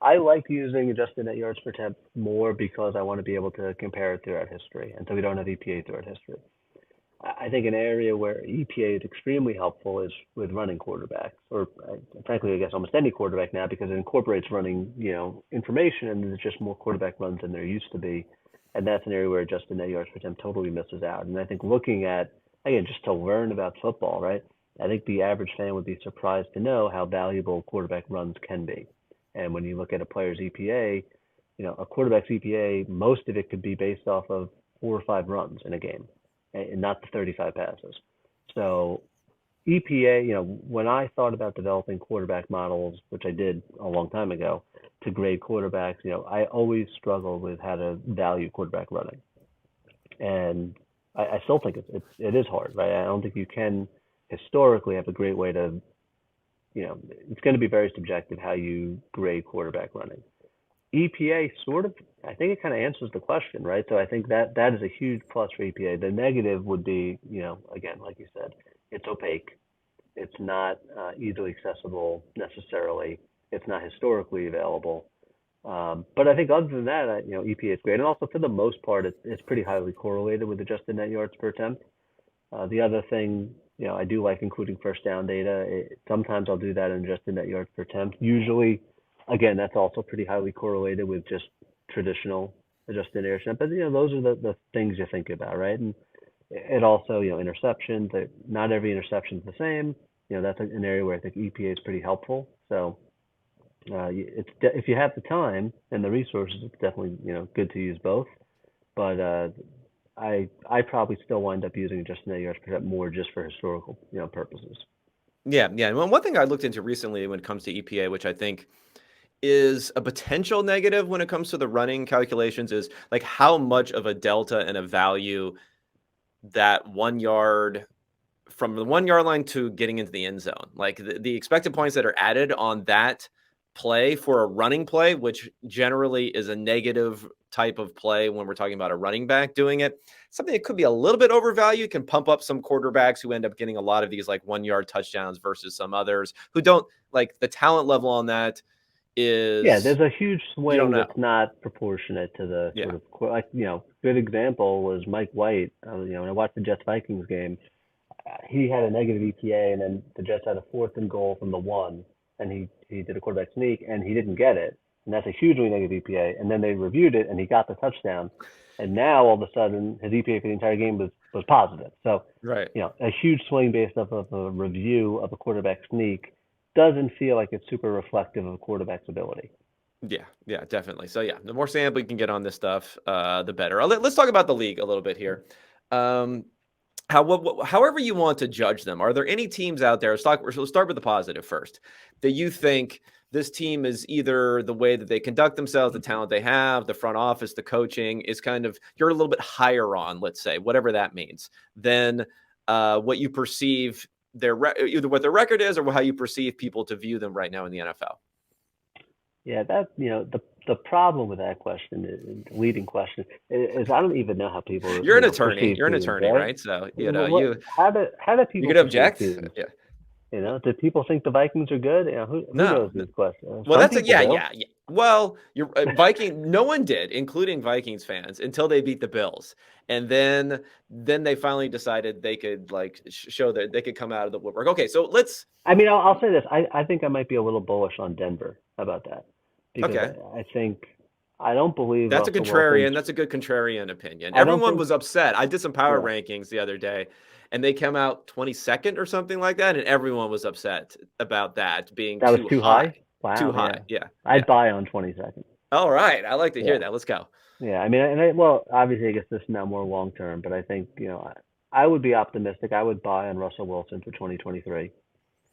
A: I like using adjusted net yards per attempt more because I want to be able to compare it throughout history, and so we don't have EPA throughout history. I think an area where EPA is extremely helpful is with running quarterbacks, or frankly, I guess almost any quarterback now, because it incorporates running, information, and there's just more quarterback runs than there used to be, and that's an area where adjusted net yards per attempt totally misses out. And I think looking at, again, just to learn about football, right? I think the average fan would be surprised to know how valuable quarterback runs can be. And when you look at a player's EPA, a quarterback's EPA, most of it could be based off of 4 or 5 runs in a game, and not the 35 passes. So EPA, when I thought about developing quarterback models, which I did a long time ago, to grade quarterbacks, I always struggled with how to value quarterback running. And I still think it is hard, right? I don't think you can historically have a great way to, it's going to be very subjective how you grade quarterback running. EPA sort of, I think it kind of answers the question, right? So I think that is a huge plus for EPA. The negative would be, again, like you said, it's opaque. It's not easily accessible necessarily. It's not historically available. But I think other than that, EPA is great. And also for the most part, it's pretty highly correlated with adjusted net yards per attempt. The other thing, I do like including first down data. Sometimes I'll do that in adjusted net yards per attempt. Usually, again, that's also pretty highly correlated with just traditional adjusted net yards per attempt. But, those are the things you think about, right? And it also, interceptions, not every interception is the same. That's an area where I think EPA is pretty helpful. So if you have the time and the resources, it's definitely, good to use both. But I probably still wind up using adjusted net yards per attempt more just for historical, purposes.
B: Yeah, yeah. Well, one thing I looked into recently when it comes to EPA, which I think is a potential negative when it comes to the running calculations, is like how much of a delta and a value that 1 yard from the 1 yard line to getting into the end zone, like the expected points that are added on that play for a running play, which generally is a negative type of play when we're talking about a running back doing it, something that could be a little bit overvalued, can pump up some quarterbacks who end up getting a lot of these like 1 yard touchdowns versus some others who don't. Like the talent level on that is,
A: there's a huge swing
B: know.
A: that's not proportionate to the
B: Yeah.
A: sort of, like, good example was Mike White. When I watched the Jets Vikings game, he had a negative EPA, and then the Jets had a 4th and goal from the 1, and he did a quarterback sneak, and he didn't get it, and that's a hugely negative EPA. And then they reviewed it, and he got the touchdown, and now all of a sudden his EPA for the entire game was positive. So
B: Right.
A: A huge swing based off of a review of a quarterback sneak doesn't feel like it's super reflective of a quarterback's ability.
B: Yeah, definitely. So yeah, the more sample you can get on this stuff, the better. Let's talk about the league a little bit here. However you want to judge them, are there any teams out there? Let's start with the positive first, that you think this team is either the way that they conduct themselves, the talent they have, the front office, the coaching is kind of, you're a little bit higher on, let's say, whatever that means, than what you perceive either what their record is or how you perceive people to view them right now in the NFL?
A: Yeah, that the problem with that question, leading question, is I don't even know how people.
B: You're an attorney.
A: Perceive
B: You're an
A: teams,
B: attorney, right? So
A: how do people
B: you can
A: perceive
B: object.
A: teams?
B: Yeah.
A: Do people think the Vikings are good? Who
B: No.
A: knows these questions?
B: Well,
A: Some
B: that's
A: people do.
B: yeah. Well, you're Viking. No one did, including Vikings fans, until they beat the Bills, and then they finally decided they could like show that they could come out of the woodwork. Okay, so let's.
A: I mean, I'll say this. I think I might be a little bullish on Denver about that, because
B: Okay,
A: I think I don't believe
B: that's a
A: Russell
B: contrarian.
A: Wilson.
B: That's a good contrarian opinion.
A: I don't
B: Everyone
A: think.
B: was upset. I did some power
A: Yeah,
B: rankings the other day, and they came out 22nd or something like that, and everyone was upset about that being
A: that was
B: too
A: too
B: high.
A: high. Wow.
B: Too
A: Yeah,
B: high. Yeah.
A: I'd buy on 22nd.
B: All right. I like to hear
A: Yeah.
B: that. Let's go.
A: Yeah, I mean, well, obviously, I guess this is now more long term, but I think, I would be optimistic. I would buy on Russell Wilson for 2023,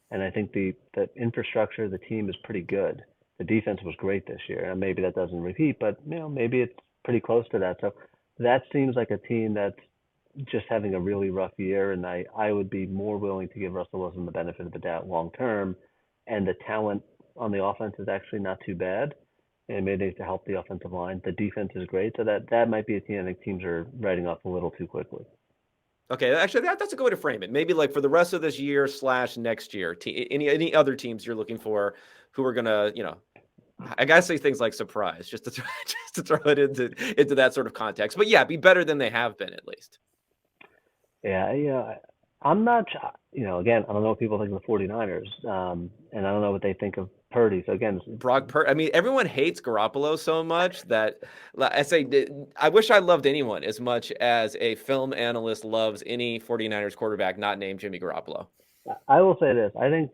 A: and I think the infrastructure of the team is pretty good. The defense was great this year, and maybe that doesn't repeat, but maybe it's pretty close to that. So that seems like a team that's just having a really rough year, and I would be more willing to give Russell Wilson the benefit of the doubt long term, and the talent on the offense is actually not too bad. And maybe to help the offensive line. The defense is great, so that might be a team I think teams are writing off a little too quickly.
B: Okay, actually, that's a good way to frame it. Maybe like for the rest of this year / next year, any other teams you're looking for who are gonna, I gotta say things like surprise, just to throw it into that sort of context. But yeah, be better than they have been at least.
A: Yeah, I'm not, again, I don't know what people think of the 49ers, and I don't know what they think of Purdy. So again,
B: I mean, everyone hates Garoppolo so much that I say I wish I loved anyone as much as a film analyst loves any 49ers quarterback not named Jimmy Garoppolo.
A: I will say this. I think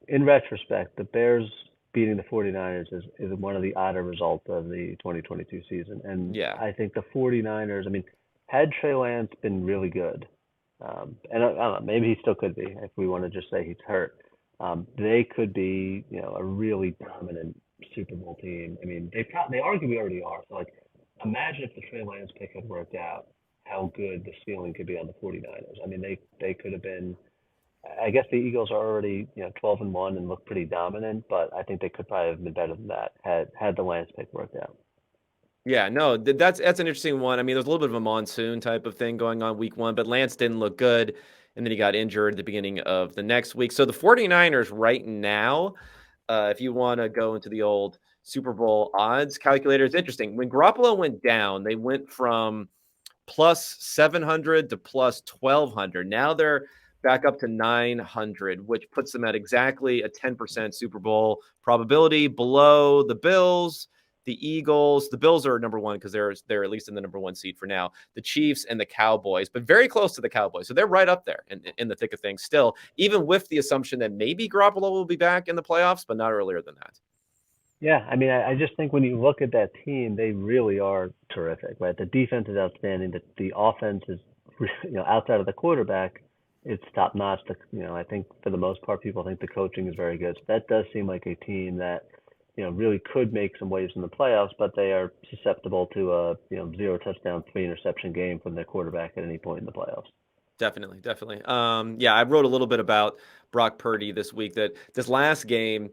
A: in retrospect, the Bears beating the 49ers is one of the odder results of the 2022 season. And
B: Yeah.
A: I think the 49ers, I mean, had Trey Lance been really good, and I don't know, maybe he still could be if we want to just say he's hurt. They could be, a really dominant Super Bowl team. I mean, they arguably already are. So like, imagine if the Trey Lance pick had worked out, how good the ceiling could be on the 49ers. I mean, they could have been. I guess the Eagles are already, 12-1 and look pretty dominant, but I think they could probably have been better than that had the Lance pick worked out.
B: Yeah, no, that's an interesting one. I mean, there's a little bit of a monsoon type of thing going on week 1, but Lance didn't look good, and then he got injured at the beginning of the next week. So the 49ers right now, if you want to go into the old Super Bowl odds calculator, it's interesting. When Garoppolo went down, they went from plus 700 to plus 1200. Now they're back up to 900, which puts them at exactly a 10% Super Bowl probability below the Bills, the Eagles. The Bills are number one because they're at least in the number one seed for now. The Chiefs and the Cowboys, but very close to the Cowboys. So they're right up there in the thick of things still, even with the assumption that maybe Garoppolo will be back in the playoffs, but not earlier than that.
A: Yeah, I mean, I just think when you look at that team, they really are terrific, right? The defense is outstanding. The offense is, outside of the quarterback, it's top notch. I think for the most part, people think the coaching is very good. So that does seem like a team that, really could make some waves in the playoffs, but they are susceptible to a, zero touchdown, three interception game from their quarterback at any point in the playoffs.
B: Definitely, definitely. Yeah, I wrote a little bit about Brock Purdy this week. That this last game,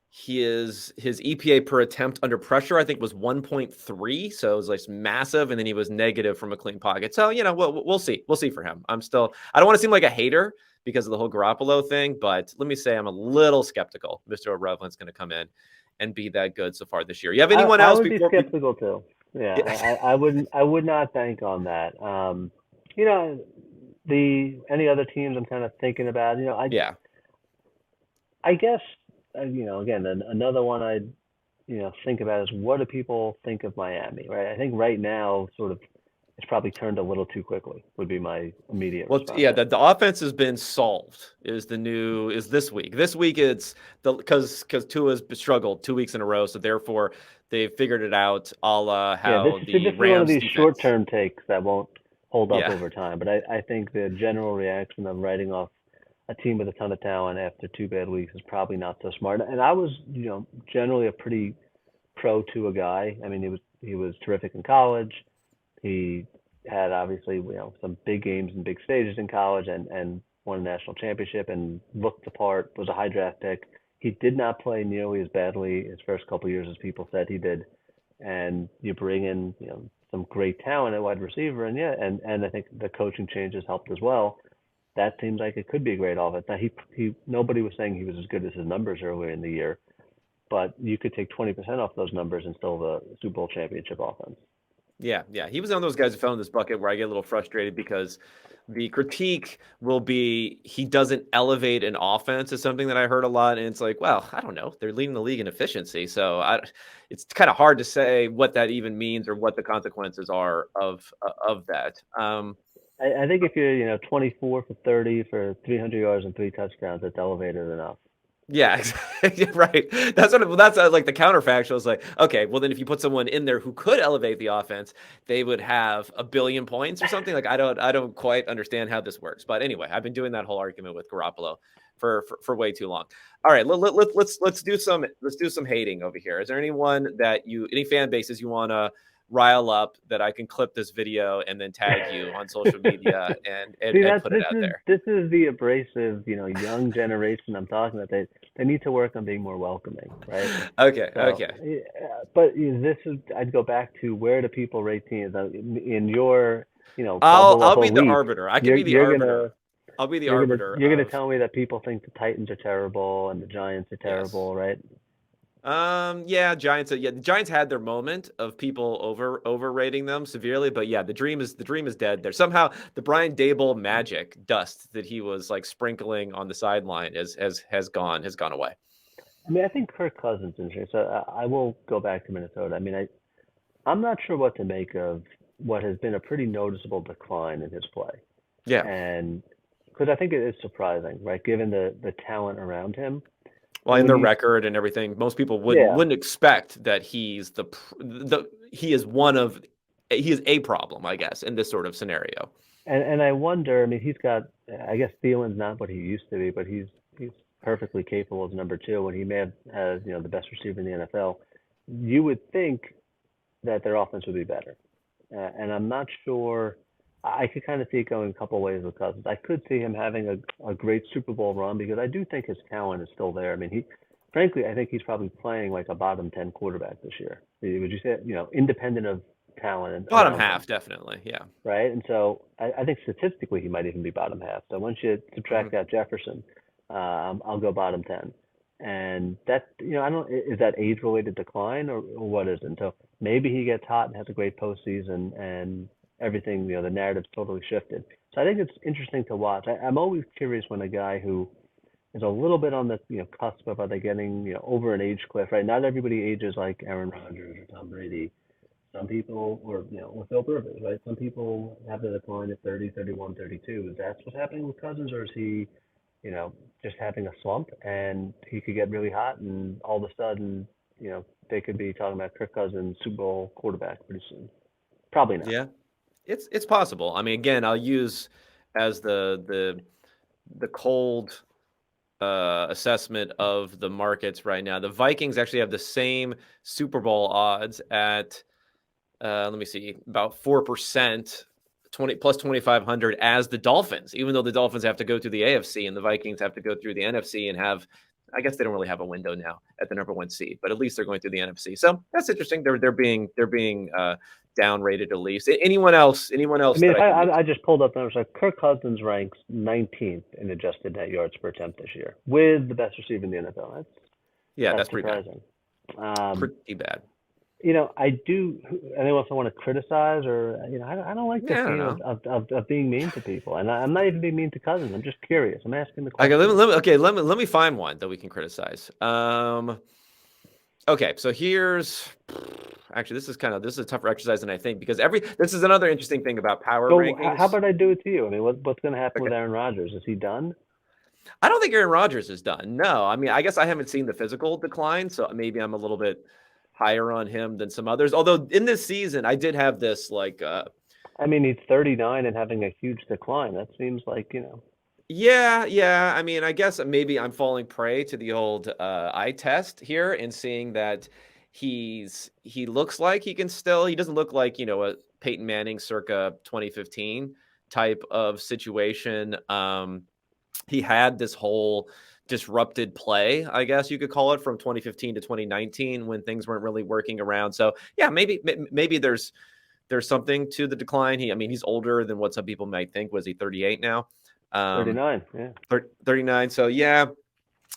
B: his EPA per attempt under pressure, I think, was 1.3. So it was like massive, and then he was negative from a clean pocket. So we'll see. We'll see for him. I don't want to seem like a hater because of the whole Garoppolo thing, but let me say I'm a little skeptical Mr. O'Reilly's going to come in and be that good so far this year. You have anyone
A: I
B: else
A: would be
B: before?
A: skeptical too. Yeah, I would not bank on that. You know, any other teams I'm kind of thinking about,
B: Yeah.
A: I guess, again, another one I'd, think about is what do people think of Miami, right? I think right now, sort of, it's probably turned a little too quickly, would be my immediate
B: Well,
A: response
B: yeah,
A: there.
B: the offense has been solved. Is this week? This week it's because Tua's struggled 2 weeks in a row, so therefore they've figured it out, a la
A: Yeah,
B: how the
A: this is one of
B: Rams
A: these
B: defense.
A: short-term takes that won't hold up
B: Yeah,
A: over time. But I think the general reaction of writing off a team with a ton of talent after 2 bad weeks is probably not so smart. And I was, generally a pretty pro Tua guy. I mean, he was terrific in college. He had obviously, some big games and big stages in college and won a national championship and looked the part, was a high draft pick. He did not play nearly as badly his first couple of years as people said he did. And you bring in, some great talent at wide receiver, and yeah, and I think the coaching changes helped as well. That seems like it could be a great offense. Now he nobody was saying he was as good as his numbers earlier in the year, but you could take 20% off those numbers and still have a Super Bowl championship offense.
B: yeah. He was one of those guys who fell in this bucket where I get a little frustrated because the critique will be he doesn't elevate an offense is something that I heard a lot, and it's like, well, I don't know, they're leading the league in efficiency, so it's kind of hard to say what that even means or what the consequences are of that.
A: I think if you're, 24 for 30 for 300 yards and three touchdowns, that's elevated enough.
B: Yeah, exactly. Right. That's like the counterfactual is like, okay, well then if you put someone in there who could elevate the offense, they would have a billion points or something. Like I don't quite understand how this works. But anyway, I've been doing that whole argument with Garoppolo for way too long. All right, let's do some hating over here. Is there anyone any fan bases you want to rile up that I can clip this video and then tag you on social media and
A: See,
B: and put it out there?
A: this is the abrasive, young generation I'm talking about. They need to work on being more welcoming, right?
B: Okay,
A: So,
B: okay.
A: yeah, but this is I'd go back to where do people rate teams in your,
B: I'll
A: bubble of
B: I'll be the
A: belief?
B: arbiter. I can
A: You're
B: be the
A: you're
B: arbiter.
A: gonna
B: I'll be the
A: you're gonna
B: arbiter
A: you're gonna
B: of
A: tell me that people think the Titans are terrible and the Giants are
B: yes.
A: terrible, right?
B: Yeah, Giants. Yeah, the Giants had their moment of people overrating them severely, but yeah, the dream is dead there. Somehow, the Brian Dable magic dust that he was like sprinkling on the sideline has gone away.
A: I mean, I think Kirk Cousins is interesting. So I will go back to Minnesota. I mean, I'm not sure what to make of what has been a pretty noticeable decline in his play.
B: Yeah.
A: And because I think it is surprising, right? Given the talent around him.
B: Well,
A: And
B: in
A: when
B: their
A: you,
B: record and everything, most people
A: yeah.
B: wouldn't expect that he's he is one of he is a problem, I guess, in this sort of scenario.
A: And I wonder, I mean, he's got, I guess Thielen's not what he used to be, but he's perfectly capable as number two when he may have has, the best receiver in the NFL. You would think that their offense would be better. And I'm not sure. I could kind of see it going a couple ways with Cousins. I could see him having a great Super Bowl run because I do think his talent is still there. I mean, frankly, I think he's probably playing like a bottom 10 quarterback this year. Would you say, independent of talent
B: Bottom
A: around him,
B: half, definitely. Yeah.
A: right? And so I think statistically he might even be bottom half. So once you subtract out Jefferson, I'll go bottom 10. And that, I don't, is that age related decline or what is it? So maybe he gets hot and has a great postseason and everything, the narrative's totally shifted. So I think it's interesting to watch. I'm always curious when a guy who is a little bit on the, cusp of are they getting, over an age cliff, right? Not everybody ages like Aaron Rodgers or Tom Brady. Some people, or, or Phil Rivers, right? Some people have the decline at 30, 31, 32. Is that what's happening with Cousins, or is he, just having a slump and he could get really hot and all of a sudden, they could be talking about Kirk Cousins, Super Bowl quarterback pretty soon? Probably not.
B: Yeah. It's possible. I mean, again, I'll use as the cold assessment of the markets right now. The Vikings actually have the same Super Bowl odds at let me see, about 4%, 20 plus 2,500 as the Dolphins, even though the Dolphins have to go through the AFC and the Vikings have to go through the NFC and have, I guess they don't really have a window now at the number one seed, but at least they're going through the NFC. So that's interesting. They're being downrated at least. Anyone else
A: I mean,
B: that
A: if
B: I can use?
A: I just pulled up numbers, like Kirk Cousins ranks 19th in adjusted net yards per attempt this year with the best receiver in the NFL.
B: Yeah,
A: That's
B: that's pretty bad.
A: surprising. Um,
B: Pretty bad.
A: I do. Anyone else I want to criticize, or I don't like the
B: Yeah, I don't
A: theme
B: know.
A: of being mean to people, and I'm not even being mean to Cousins. I'm just curious. I'm asking the
B: Okay,
A: question.
B: let me find one that we can criticize. Okay, so here's actually this is a tougher exercise than I think because this is another interesting thing about power
A: So how
B: rankings.
A: about I do it to you? I mean, what's going to happen
B: Okay.
A: with Aaron Rodgers? Is he done?
B: I don't think Aaron Rodgers is done. No, I mean, I guess I haven't seen the physical decline, so maybe I'm a little bit higher on him than some others. Although in this season, I did have this like
A: I mean, he's 39 and having a huge decline. That seems like
B: yeah. I mean, I guess maybe I'm falling prey to the old eye test here and seeing that he looks like he doesn't look like, a Peyton Manning circa 2015 type of situation. He had this whole disrupted play, I guess you could call it, from 2015 to 2019 when things weren't really working around. So yeah, maybe there's something to the decline. I mean, he's older than what some people might think. Was he 38 now?
A: 39. Yeah.
B: 39. So yeah,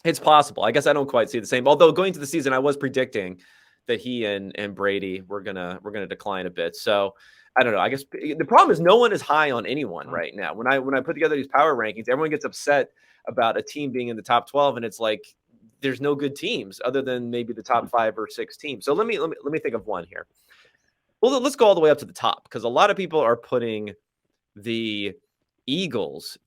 B: it's possible. I guess I don't quite see the same. Although going to the season, I was predicting that he and Brady were gonna decline a bit. So I don't know. I guess the problem is no one is high on anyone right now. When I put together these power rankings, everyone gets upset about a team being in the top 12, and it's like there's no good teams other than maybe the top 5 or 6 teams. So let me think of one here. Well, let's go all the way up to the top because a lot of people are putting the Eagles.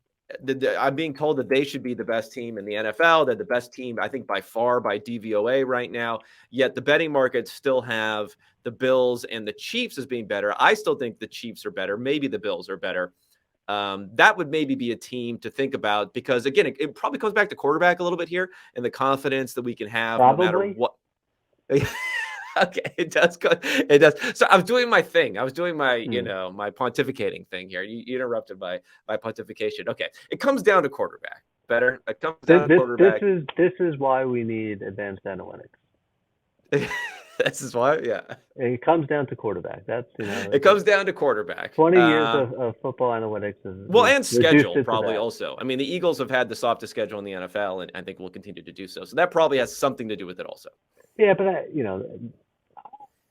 B: I'm being told that they should be the best team in the NFL. They're the best team, I think, by far by DVOA right now. Yet the betting markets still have the Bills and the Chiefs as being better. I still think the Chiefs are better. Maybe the Bills are better. That would maybe be a team to think about because, again, it probably comes back to quarterback a little bit here and the confidence that we can have no matter
A: Probably.
B: what. Okay, it does. It does. So I was doing my thing. I was doing my, my pontificating thing here. You interrupted my pontification. Okay, it comes down to quarterback. Better. It comes
A: This
B: down to
A: this this
B: quarterback.
A: is this is why we need advanced analytics.
B: This is why. Yeah,
A: It comes down to quarterback. That's
B: it comes down to quarterback.
A: 20 years of football analytics
B: Well,
A: has
B: and
A: reduced
B: schedule
A: it to
B: probably
A: that.
B: also. I mean, the Eagles have had the softest schedule in the NFL, and I think will continue to do so. So that probably has something to do with it also.
A: Yeah, but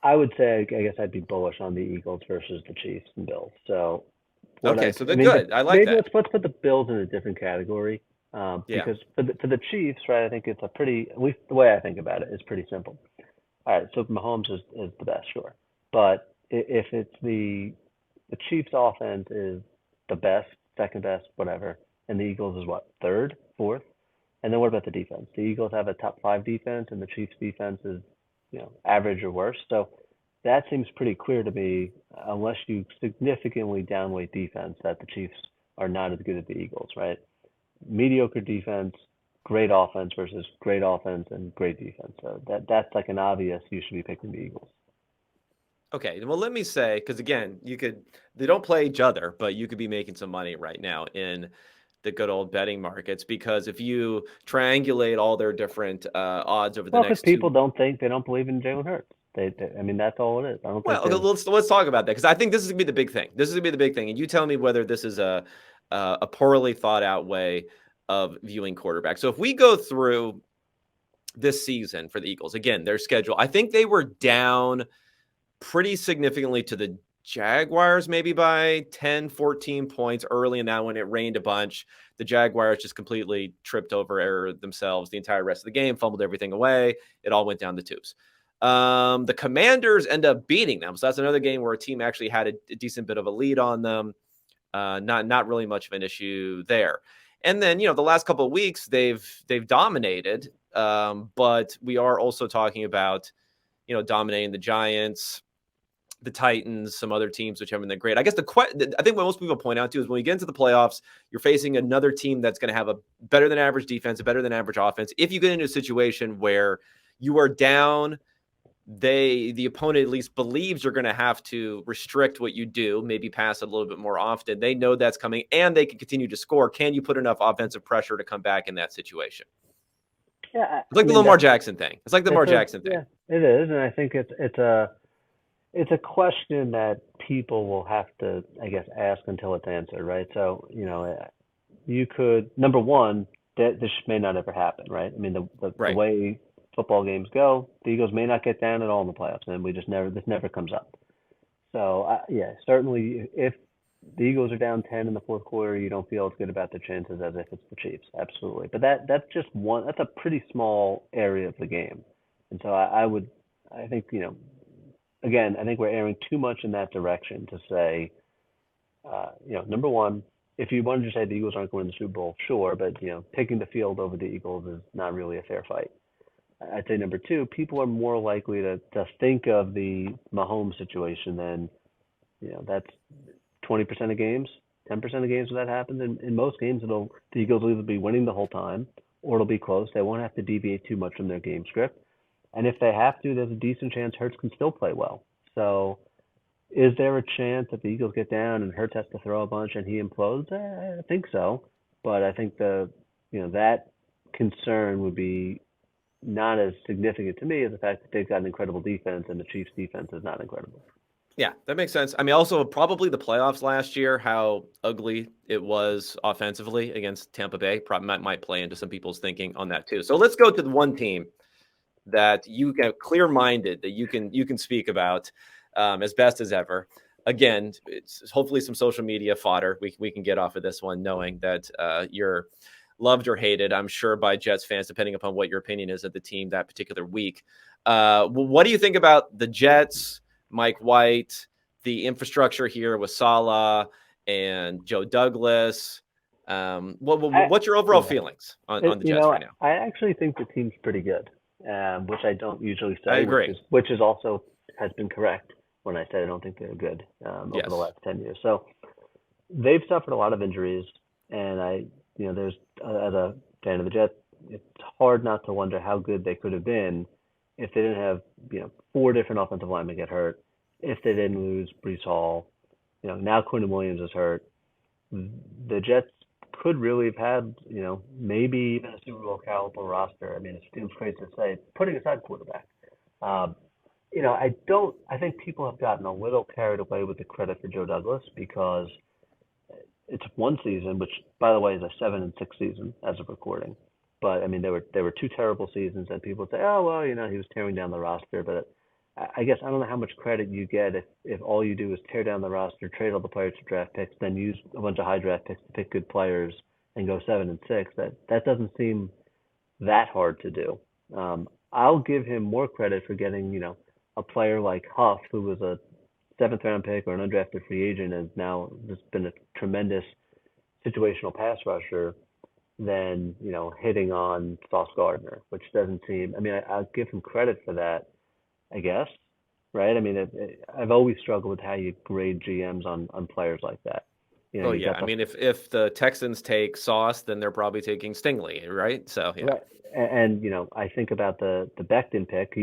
A: I would say, I guess I'd be bullish on the Eagles versus the Chiefs and Bills. So
B: Okay, so
A: I
B: they're
A: mean,
B: good. I like
A: maybe
B: that.
A: let's put the Bills in a different category,
B: Yeah.
A: because for the Chiefs, right? I think it's a pretty, at least the way I think about it is pretty simple. All right, so Mahomes is the best, sure, but if it's the Chiefs' offense is the best, second best, whatever, and the Eagles is what, third, fourth, and then what about the defense? The Eagles have a top five defense, and the Chiefs' defense is, average or worse. So that seems pretty clear to me, unless you significantly downweight defense, that the Chiefs are not as good as the Eagles, right? Mediocre defense, great offense versus great offense and great defense. So that's like an obvious you should be picking the Eagles.
B: Okay, well, let me say, because again, they don't play each other, but you could be making some money right now in the good old betting markets because if you triangulate all their different odds over the
A: Well, because
B: next
A: people
B: two.
A: they don't believe in Jalen Hurts. I mean, that's all it is. I don't think
B: Well, okay,
A: there's.
B: let's talk about that because I think this is gonna be the big thing. This is gonna be the big thing, and you tell me whether this is a poorly thought out way of viewing quarterbacks. So if we go through this season for the Eagles, again, their schedule, I think they were down pretty significantly to the Jaguars, maybe by 10, 14 points early in that when it rained a bunch. The Jaguars just completely tripped over themselves the entire rest of the game, fumbled everything away. It all went down the tubes. The Commanders end up beating them. So that's another game where a team actually had a decent bit of a lead on them. Not really much of an issue there. And then, the last couple of weeks they've dominated. But we are also talking about, dominating the Giants, the Titans, some other teams which haven't been great. I guess I think what most people point out too is when you get into the playoffs, you're facing another team that's going to have a better than average defense, a better than average offense. If you get into a situation where you are down, the opponent at least believes you're going to have to restrict what you do, maybe pass it a little bit more often. They know that's coming, and they can continue to score. Can you put enough offensive pressure to come back in that situation?
A: Yeah,
B: It's like
A: I
B: the
A: mean
B: Lamar
A: that
B: Jackson thing. It's like the Lamar Jackson thing.
A: yeah, it is, and I think it's a question that people will have to, I guess, ask until it's answered, right? So, you could, number one, that this may not ever happen, right? I mean, the
B: Right.
A: way football games go, the Eagles may not get down at all in the playoffs, and this never comes up. So, yeah, certainly if the Eagles are down 10 in the fourth quarter, you don't feel as good about the chances as if it's the Chiefs. Absolutely. But that's just that's a pretty small area of the game. And so I think, again, I think we're erring too much in that direction to say, number one, if you wanted to say the Eagles aren't going to the Super Bowl, sure, but picking the field over the Eagles is not really a fair fight. I'd say number two, people are more likely to think of the Mahomes situation than, that's 20% of games, 10% of games when that happens. In most games, the Eagles will either be winning the whole time or it'll be close. They won't have to deviate too much from their game script. And if they have to, there's a decent chance Hurts can still play well. So is there a chance that the Eagles get down and Hurts has to throw a bunch and he implodes? I think so. But I think that concern would be not as significant to me as the fact that they've got an incredible defense and the Chiefs' defense is not incredible.
B: Yeah, that makes sense. I mean, also probably the playoffs last year, how ugly it was offensively against Tampa Bay, probably might play into some people's thinking on that too. So let's go to the one team that you get clear-minded that you can speak about as best as ever. Again, it's hopefully some social media fodder we can get off of this one, knowing that you're loved or hated, I'm sure, by Jets fans, depending upon what your opinion is of the team that particular week. What do you think about the Jets, Mike White, the infrastructure here with Salah and Joe Douglas?
A: I
B: What's your overall
A: yeah,
B: feelings on the
A: you
B: Jets
A: know,
B: right now?
A: I actually think the team's pretty good, which I don't usually
B: I
A: say,
B: agree.
A: which is also has been correct when I say I don't think they're good over the
B: Yes.
A: last 10 years. So they've suffered a lot of injuries, and there's as a fan of the Jets, it's hard not to wonder how good they could have been if they didn't have four different offensive linemen get hurt, if they didn't lose Brees Hall, now Quinn Williams is hurt. The Jets could really have had maybe even a Super Bowl caliber roster. I mean, it seems crazy to say, putting aside quarterback. Um, I don't. I think people have gotten a little carried away with the credit for Joe Douglas because it's one season, which by the way is a 7-6 season as of recording. But I mean, there were two terrible seasons, and people would say, oh well, he was tearing down the roster. But I guess I don't know how much credit you get if all you do is tear down the roster, trade all the players for draft picks, then use a bunch of high draft picks to pick good players and go 7-6. That doesn't seem that hard to do. I'll give him more credit for getting a player like Huff, who was a seventh round pick or an undrafted free agent, and now just been a tremendous situational pass rusher than hitting on Sauce Gardner, which doesn't seem. I mean, I'll give him credit for that, I guess, right? I mean, I've always struggled with how you grade GMs on players like that.
B: Oh
A: You
B: yeah,
A: got
B: I
A: the
B: mean, if the Texans take Sauce, then they're probably taking Stingley, right? So yeah,
A: right, and I think about the Becton pick.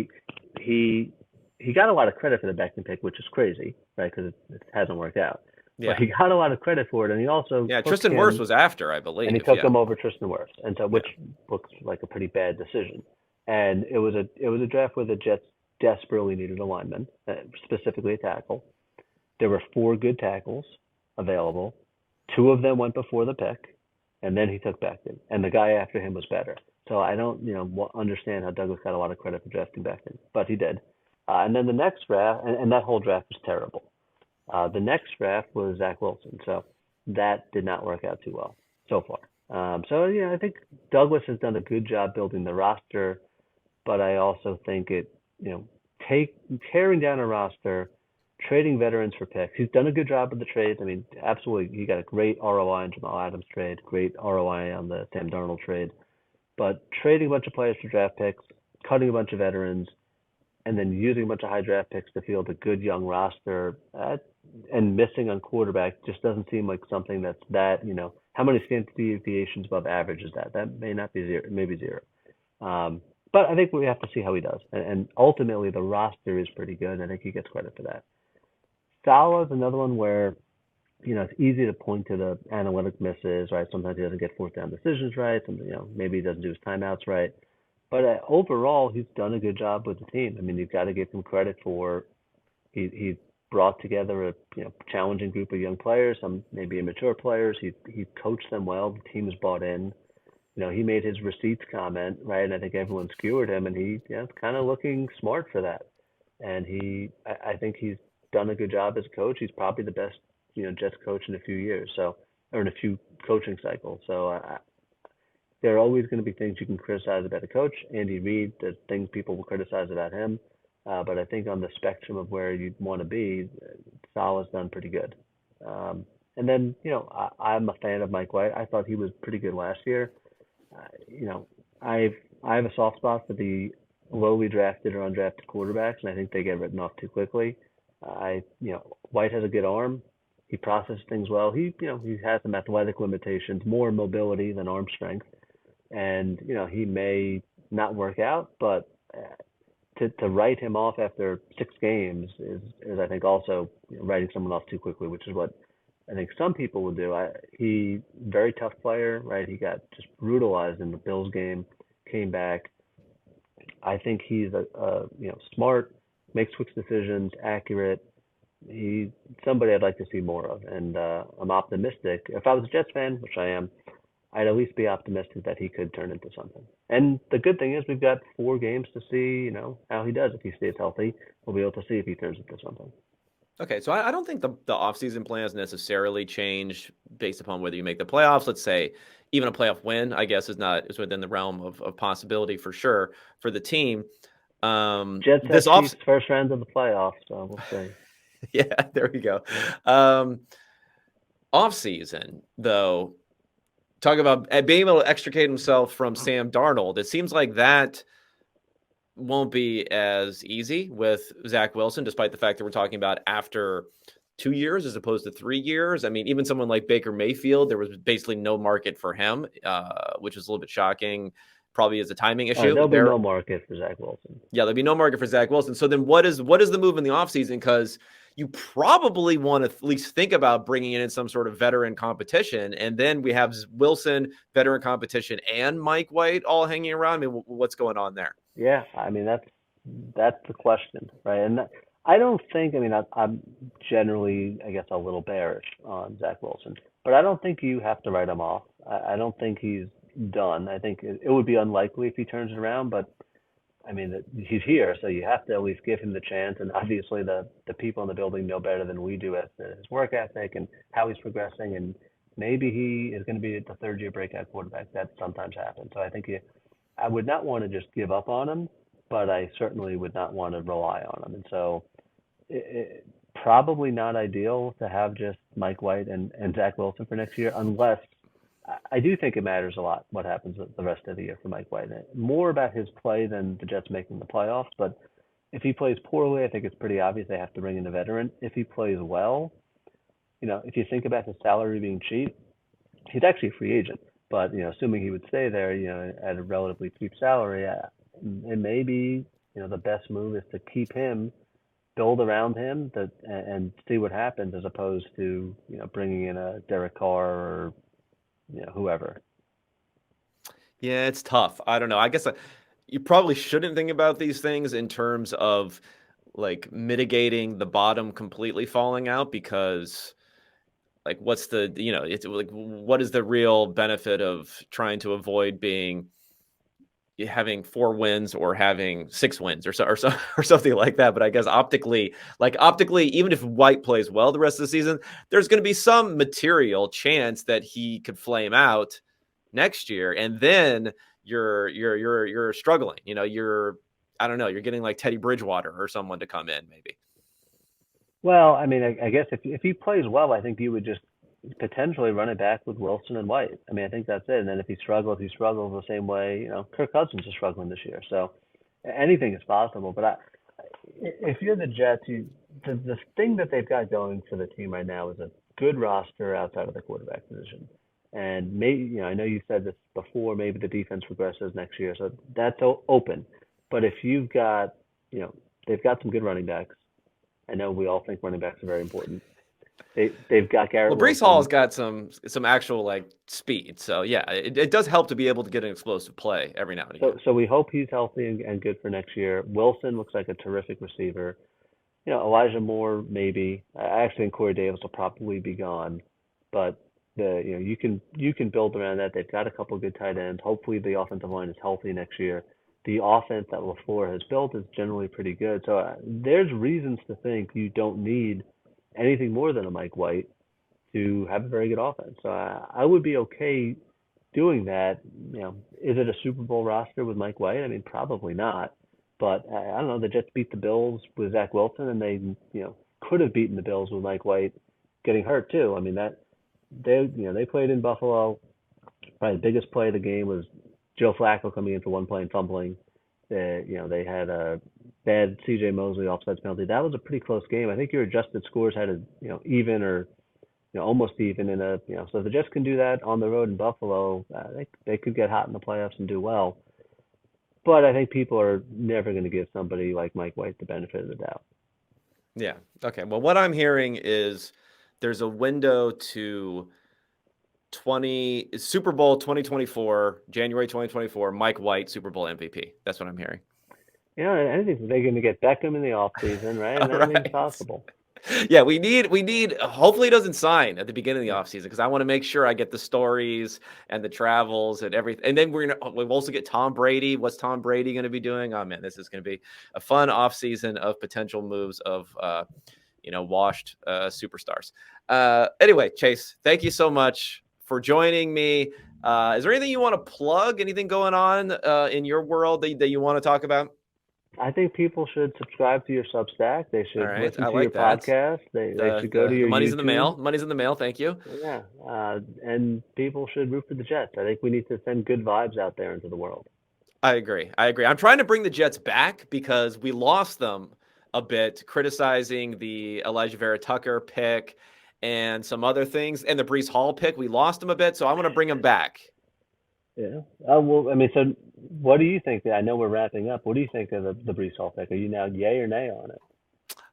A: He got a lot of credit for the Becton pick, which is crazy, right? Because it hasn't worked out. But
B: yeah,
A: he got a lot of credit for it, and he also
B: yeah.
A: took
B: Tristan Wirfs
A: him,
B: was after, I
A: and he
B: believe.
A: took
B: Yeah,
A: him over Tristan Wirfs, and so
B: yeah,
A: which looks like a pretty bad decision. And it was a draft where the Jets desperately needed a lineman, specifically a tackle. There were four good tackles available. Two of them went before the pick, and then he took Becton, and the guy after him was better. So I don't, understand how Douglas got a lot of credit for drafting Becton, but he did. And then the next draft, and that whole draft was terrible. The next draft was Zach Wilson, so that did not work out too well so far. So yeah, I think Douglas has done a good job building the roster, but I also think you know, take tearing down a roster, trading veterans for picks. He's done a good job with the trades. I mean, absolutely, he got a great ROI on Jamal Adams trade, great ROI on the Sam Darnold trade, but trading a bunch of players for draft picks, cutting a bunch of veterans, and then using a bunch of high draft picks to field a good young roster, and missing on quarterback just doesn't seem like something that's how many standard deviations above average is that? That may not be zero, maybe zero. But I think we have to see how he does. And ultimately, the roster is pretty good. I think he gets credit for that. Salah's another one where, it's easy to point to the analytic misses, right? Sometimes he doesn't get fourth down decisions right. Maybe he doesn't do his timeouts right. But overall, he's done a good job with the team. I mean, you've got to give him credit for he brought together a challenging group of young players, some maybe immature players. He coached them well. The team is bought in. He made his receipts comment, right? And I think everyone skewered him, and he kind of looking smart for that. And I think he's done a good job as a coach. He's probably the best Jets coach in a few years, or in a few coaching cycles. So there are always going to be things you can criticize about a coach. Andy Reid, there's things people will criticize about him. But I think on the spectrum of where you'd want to be, Salah's done pretty good. And then, I'm a fan of Mike White. I thought he was pretty good last year. You know, I have a soft spot for the lowly drafted or undrafted quarterbacks, and I think they get written off too quickly. White has a good arm. He processes things well. He has some athletic limitations, more mobility than arm strength, and he may not work out, but to write him off after 6 games is I think also writing someone off too quickly, which is what I think some people would do. He very tough player, right? He got just brutalized in the Bills game, came back. I think he's a smart, makes quick decisions, accurate. He's somebody I'd like to see more of, and I'm optimistic. If I was a Jets fan, which I am, I'd at least be optimistic that he could turn into something. And the good thing is we've got 4 games to see, how he does. If he stays healthy, we'll be able to see if he turns into something.
B: Okay, so I don't think the offseason plans necessarily change based upon whether you make the playoffs. Let's say even a playoff win, I guess, is within the realm of possibility for sure for the team.
A: Jets
B: This
A: have
B: off,
A: Chiefs first round of the playoffs, so we'll see.
B: yeah, there we go. Off season though, talk about being able to extricate himself from Sam Darnold. It seems like that won't be as easy with Zach Wilson, despite the fact that we're talking about after 2 years as opposed to 3 years. I mean, even someone like Baker Mayfield, there was basically no market for him, which was a little bit shocking. Probably is a timing issue.
A: There'll be no market for Zach Wilson.
B: Yeah, there'll be no market for Zach Wilson. So then what is the move in the offseason? Because you probably want to at least think about bringing in some sort of veteran competition. And then we have Wilson, veteran competition, and Mike White all hanging around. I mean, what's going on there?
A: Yeah, I mean that's the question, right? And I don't think. I mean, I'm generally, I guess, a little bearish on Zach Wilson, but I don't think you have to write him off. I don't think he's done. I think it would be unlikely if he turns it around, but I mean, he's here, so you have to at least give him the chance. And obviously, the people in the building know better than we do as to his work ethic and how he's progressing. And maybe he is going to be the third year breakout quarterback. That sometimes happens. So I think I would not want to just give up on him, but I certainly would not want to rely on him. And so probably not ideal to have just Mike White and Zach Wilson for next year, unless I do think it matters a lot what happens with the rest of the year for Mike White. More about his play than the Jets making the playoffs, but if he plays poorly, I think it's pretty obvious they have to bring in a veteran. If he plays well, if you think about his salary being cheap, he's actually a free agent. But assuming he would stay there, at a relatively cheap salary, it may be the best move is to keep him, build around him, and see what happens, as opposed to bringing in a Derek Carr or whoever.
B: Yeah, it's tough. I don't know. I guess you probably shouldn't think about these things in terms of like mitigating the bottom completely falling out, because like what's the it's like what is the real benefit of trying to avoid having 4 wins or having 6 wins or or something like that. But I guess optically, even if White plays well the rest of the season, there's going to be some material chance that he could flame out next year, and then you're struggling. I don't know, you're getting like Teddy Bridgewater or someone to come in maybe.
A: Well, I mean, I guess if he plays well, I think you would just potentially run it back with Wilson and White. I mean, I think that's it. And then if he struggles the same way, Kirk Cousins is struggling this year. So anything is possible. But if you're the Jets, the thing that they've got going for the team right now is a good roster outside of the quarterback position. And maybe, I know you said this before, maybe the defense regresses next year. So that's open. But if you've got, they've got some good running backs. I know we all think running backs are very important. They've got Garrett.
B: Well, Breece Hall's got some actual like speed, so yeah, it does help to be able to get an explosive play every now and again.
A: So we hope he's healthy and good for next year. Wilson looks like a terrific receiver. Elijah Moore maybe. I actually think Corey Davis will probably be gone, but you can build around that. They've got a couple of good tight ends. Hopefully the offensive line is healthy next year. The offense that LaFleur has built is generally pretty good. So there's reasons to think you don't need anything more than a Mike White to have a very good offense. So I would be okay doing that. Is it a Super Bowl roster with Mike White? I mean, probably not. But I don't know. The Jets beat the Bills with Zach Wilson, and they could have beaten the Bills with Mike White getting hurt too. I mean they played in Buffalo. Probably the biggest play of the game was Joe Flacco coming in for one play and fumbling. They had a bad C.J. Mosley offside penalty. That was a pretty close game. I think your adjusted scores had a even or almost even in a So if the Jets can do that on the road in Buffalo, they could get hot in the playoffs and do well. But I think people are never going to give somebody like Mike White the benefit of the doubt.
B: Yeah. Okay. Well, what I'm hearing is there's a window to Super Bowl 2024, January 2024, Mike White, Super Bowl MVP. That's what I'm hearing.
A: Anything. They're going to get Beckham in the offseason, right? And anything's possible.
B: Yeah, we need, hopefully he doesn't sign at the beginning of the offseason, because I want to make sure I get the stories and the travels and everything. And then we'll also get Tom Brady. What's Tom Brady going to be doing? Oh man, this is going to be a fun offseason of potential moves of, washed superstars. Anyway, Chase, thank you so much for joining me. Is there anything you want to plug? Anything going on in your world that you want to talk about?
A: I think people should subscribe to your Substack. They should listen to your podcast. They should go to your
B: Money's
A: YouTube.
B: in the mail. Money's in the mail. Thank you.
A: Yeah. And people should root for the Jets. I think we need to send good vibes out there into the world.
B: I agree. I'm trying to bring the Jets back because we lost them a bit, criticizing the Elijah Vera Tucker pick and some other things, and the Breece Hall pick. We lost them a bit, so I want to bring them back.
A: Yeah. Well, I mean, so what do you think? I know we're wrapping up. What do you think of the Breece Hall pick? Are you now yay or nay on it?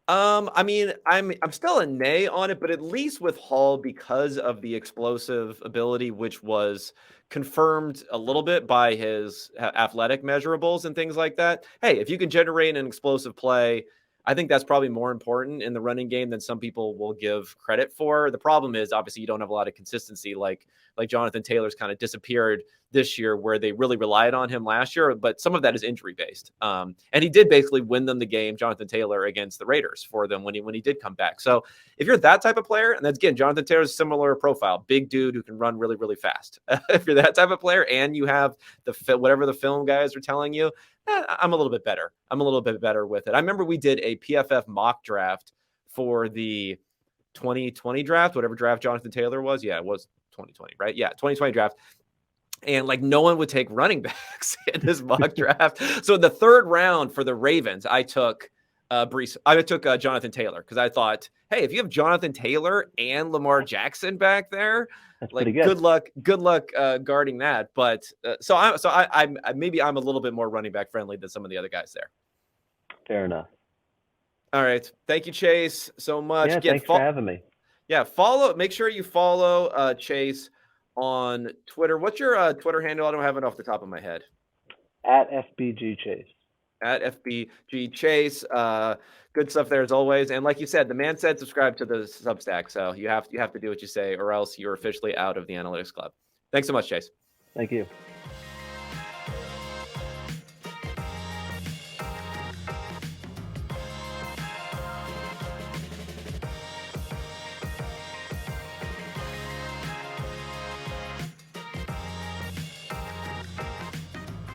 B: I mean, I'm still a nay on it, but at least with Hall, because of the explosive ability, which was confirmed a little bit by his athletic measurables and things like that. Hey, if you can generate an explosive play, I think that's probably more important in the running game than some people will give credit for. The problem is, obviously, you don't have a lot of consistency. Like Jonathan Taylor's kind of disappeared this year where they really relied on him last year, but some of that is injury based. And he did basically win them the game, Jonathan Taylor, against the Raiders for them when he did come back. So if you're that type of player, and that's again, Jonathan Taylor's similar profile, big dude who can run really, really fast. If you're that type of player and you have whatever the film guys are telling you, I'm a little bit better. I'm a little bit better with it. I remember we did a PFF mock draft for the 2020 draft, whatever draft Jonathan Taylor was. Yeah, it was 2020, right? Yeah, 2020 draft. And like no one would take running backs in this mock draft. So in the third round for the Ravens, I took Jonathan Taylor because I thought, hey, if you have Jonathan Taylor and Lamar Jackson back there,
A: That's
B: like
A: pretty good.
B: Good luck guarding that. But so I'm maybe I'm a little bit more running back friendly than some of the other guys there.
A: Fair enough.
B: All right, thank you, Chase, so much.
A: Yeah, thanks for having me.
B: Yeah, make sure you follow Chase on Twitter. What's your Twitter handle? I don't have it off the top of my head.
A: At FBG Chase.
B: At FBG Chase. Good stuff there as always. And like you said, the man said subscribe to the Substack. So you have to do what you say, or else you're officially out of the Analytics Club. Thanks so much, Chase.
A: Thank you.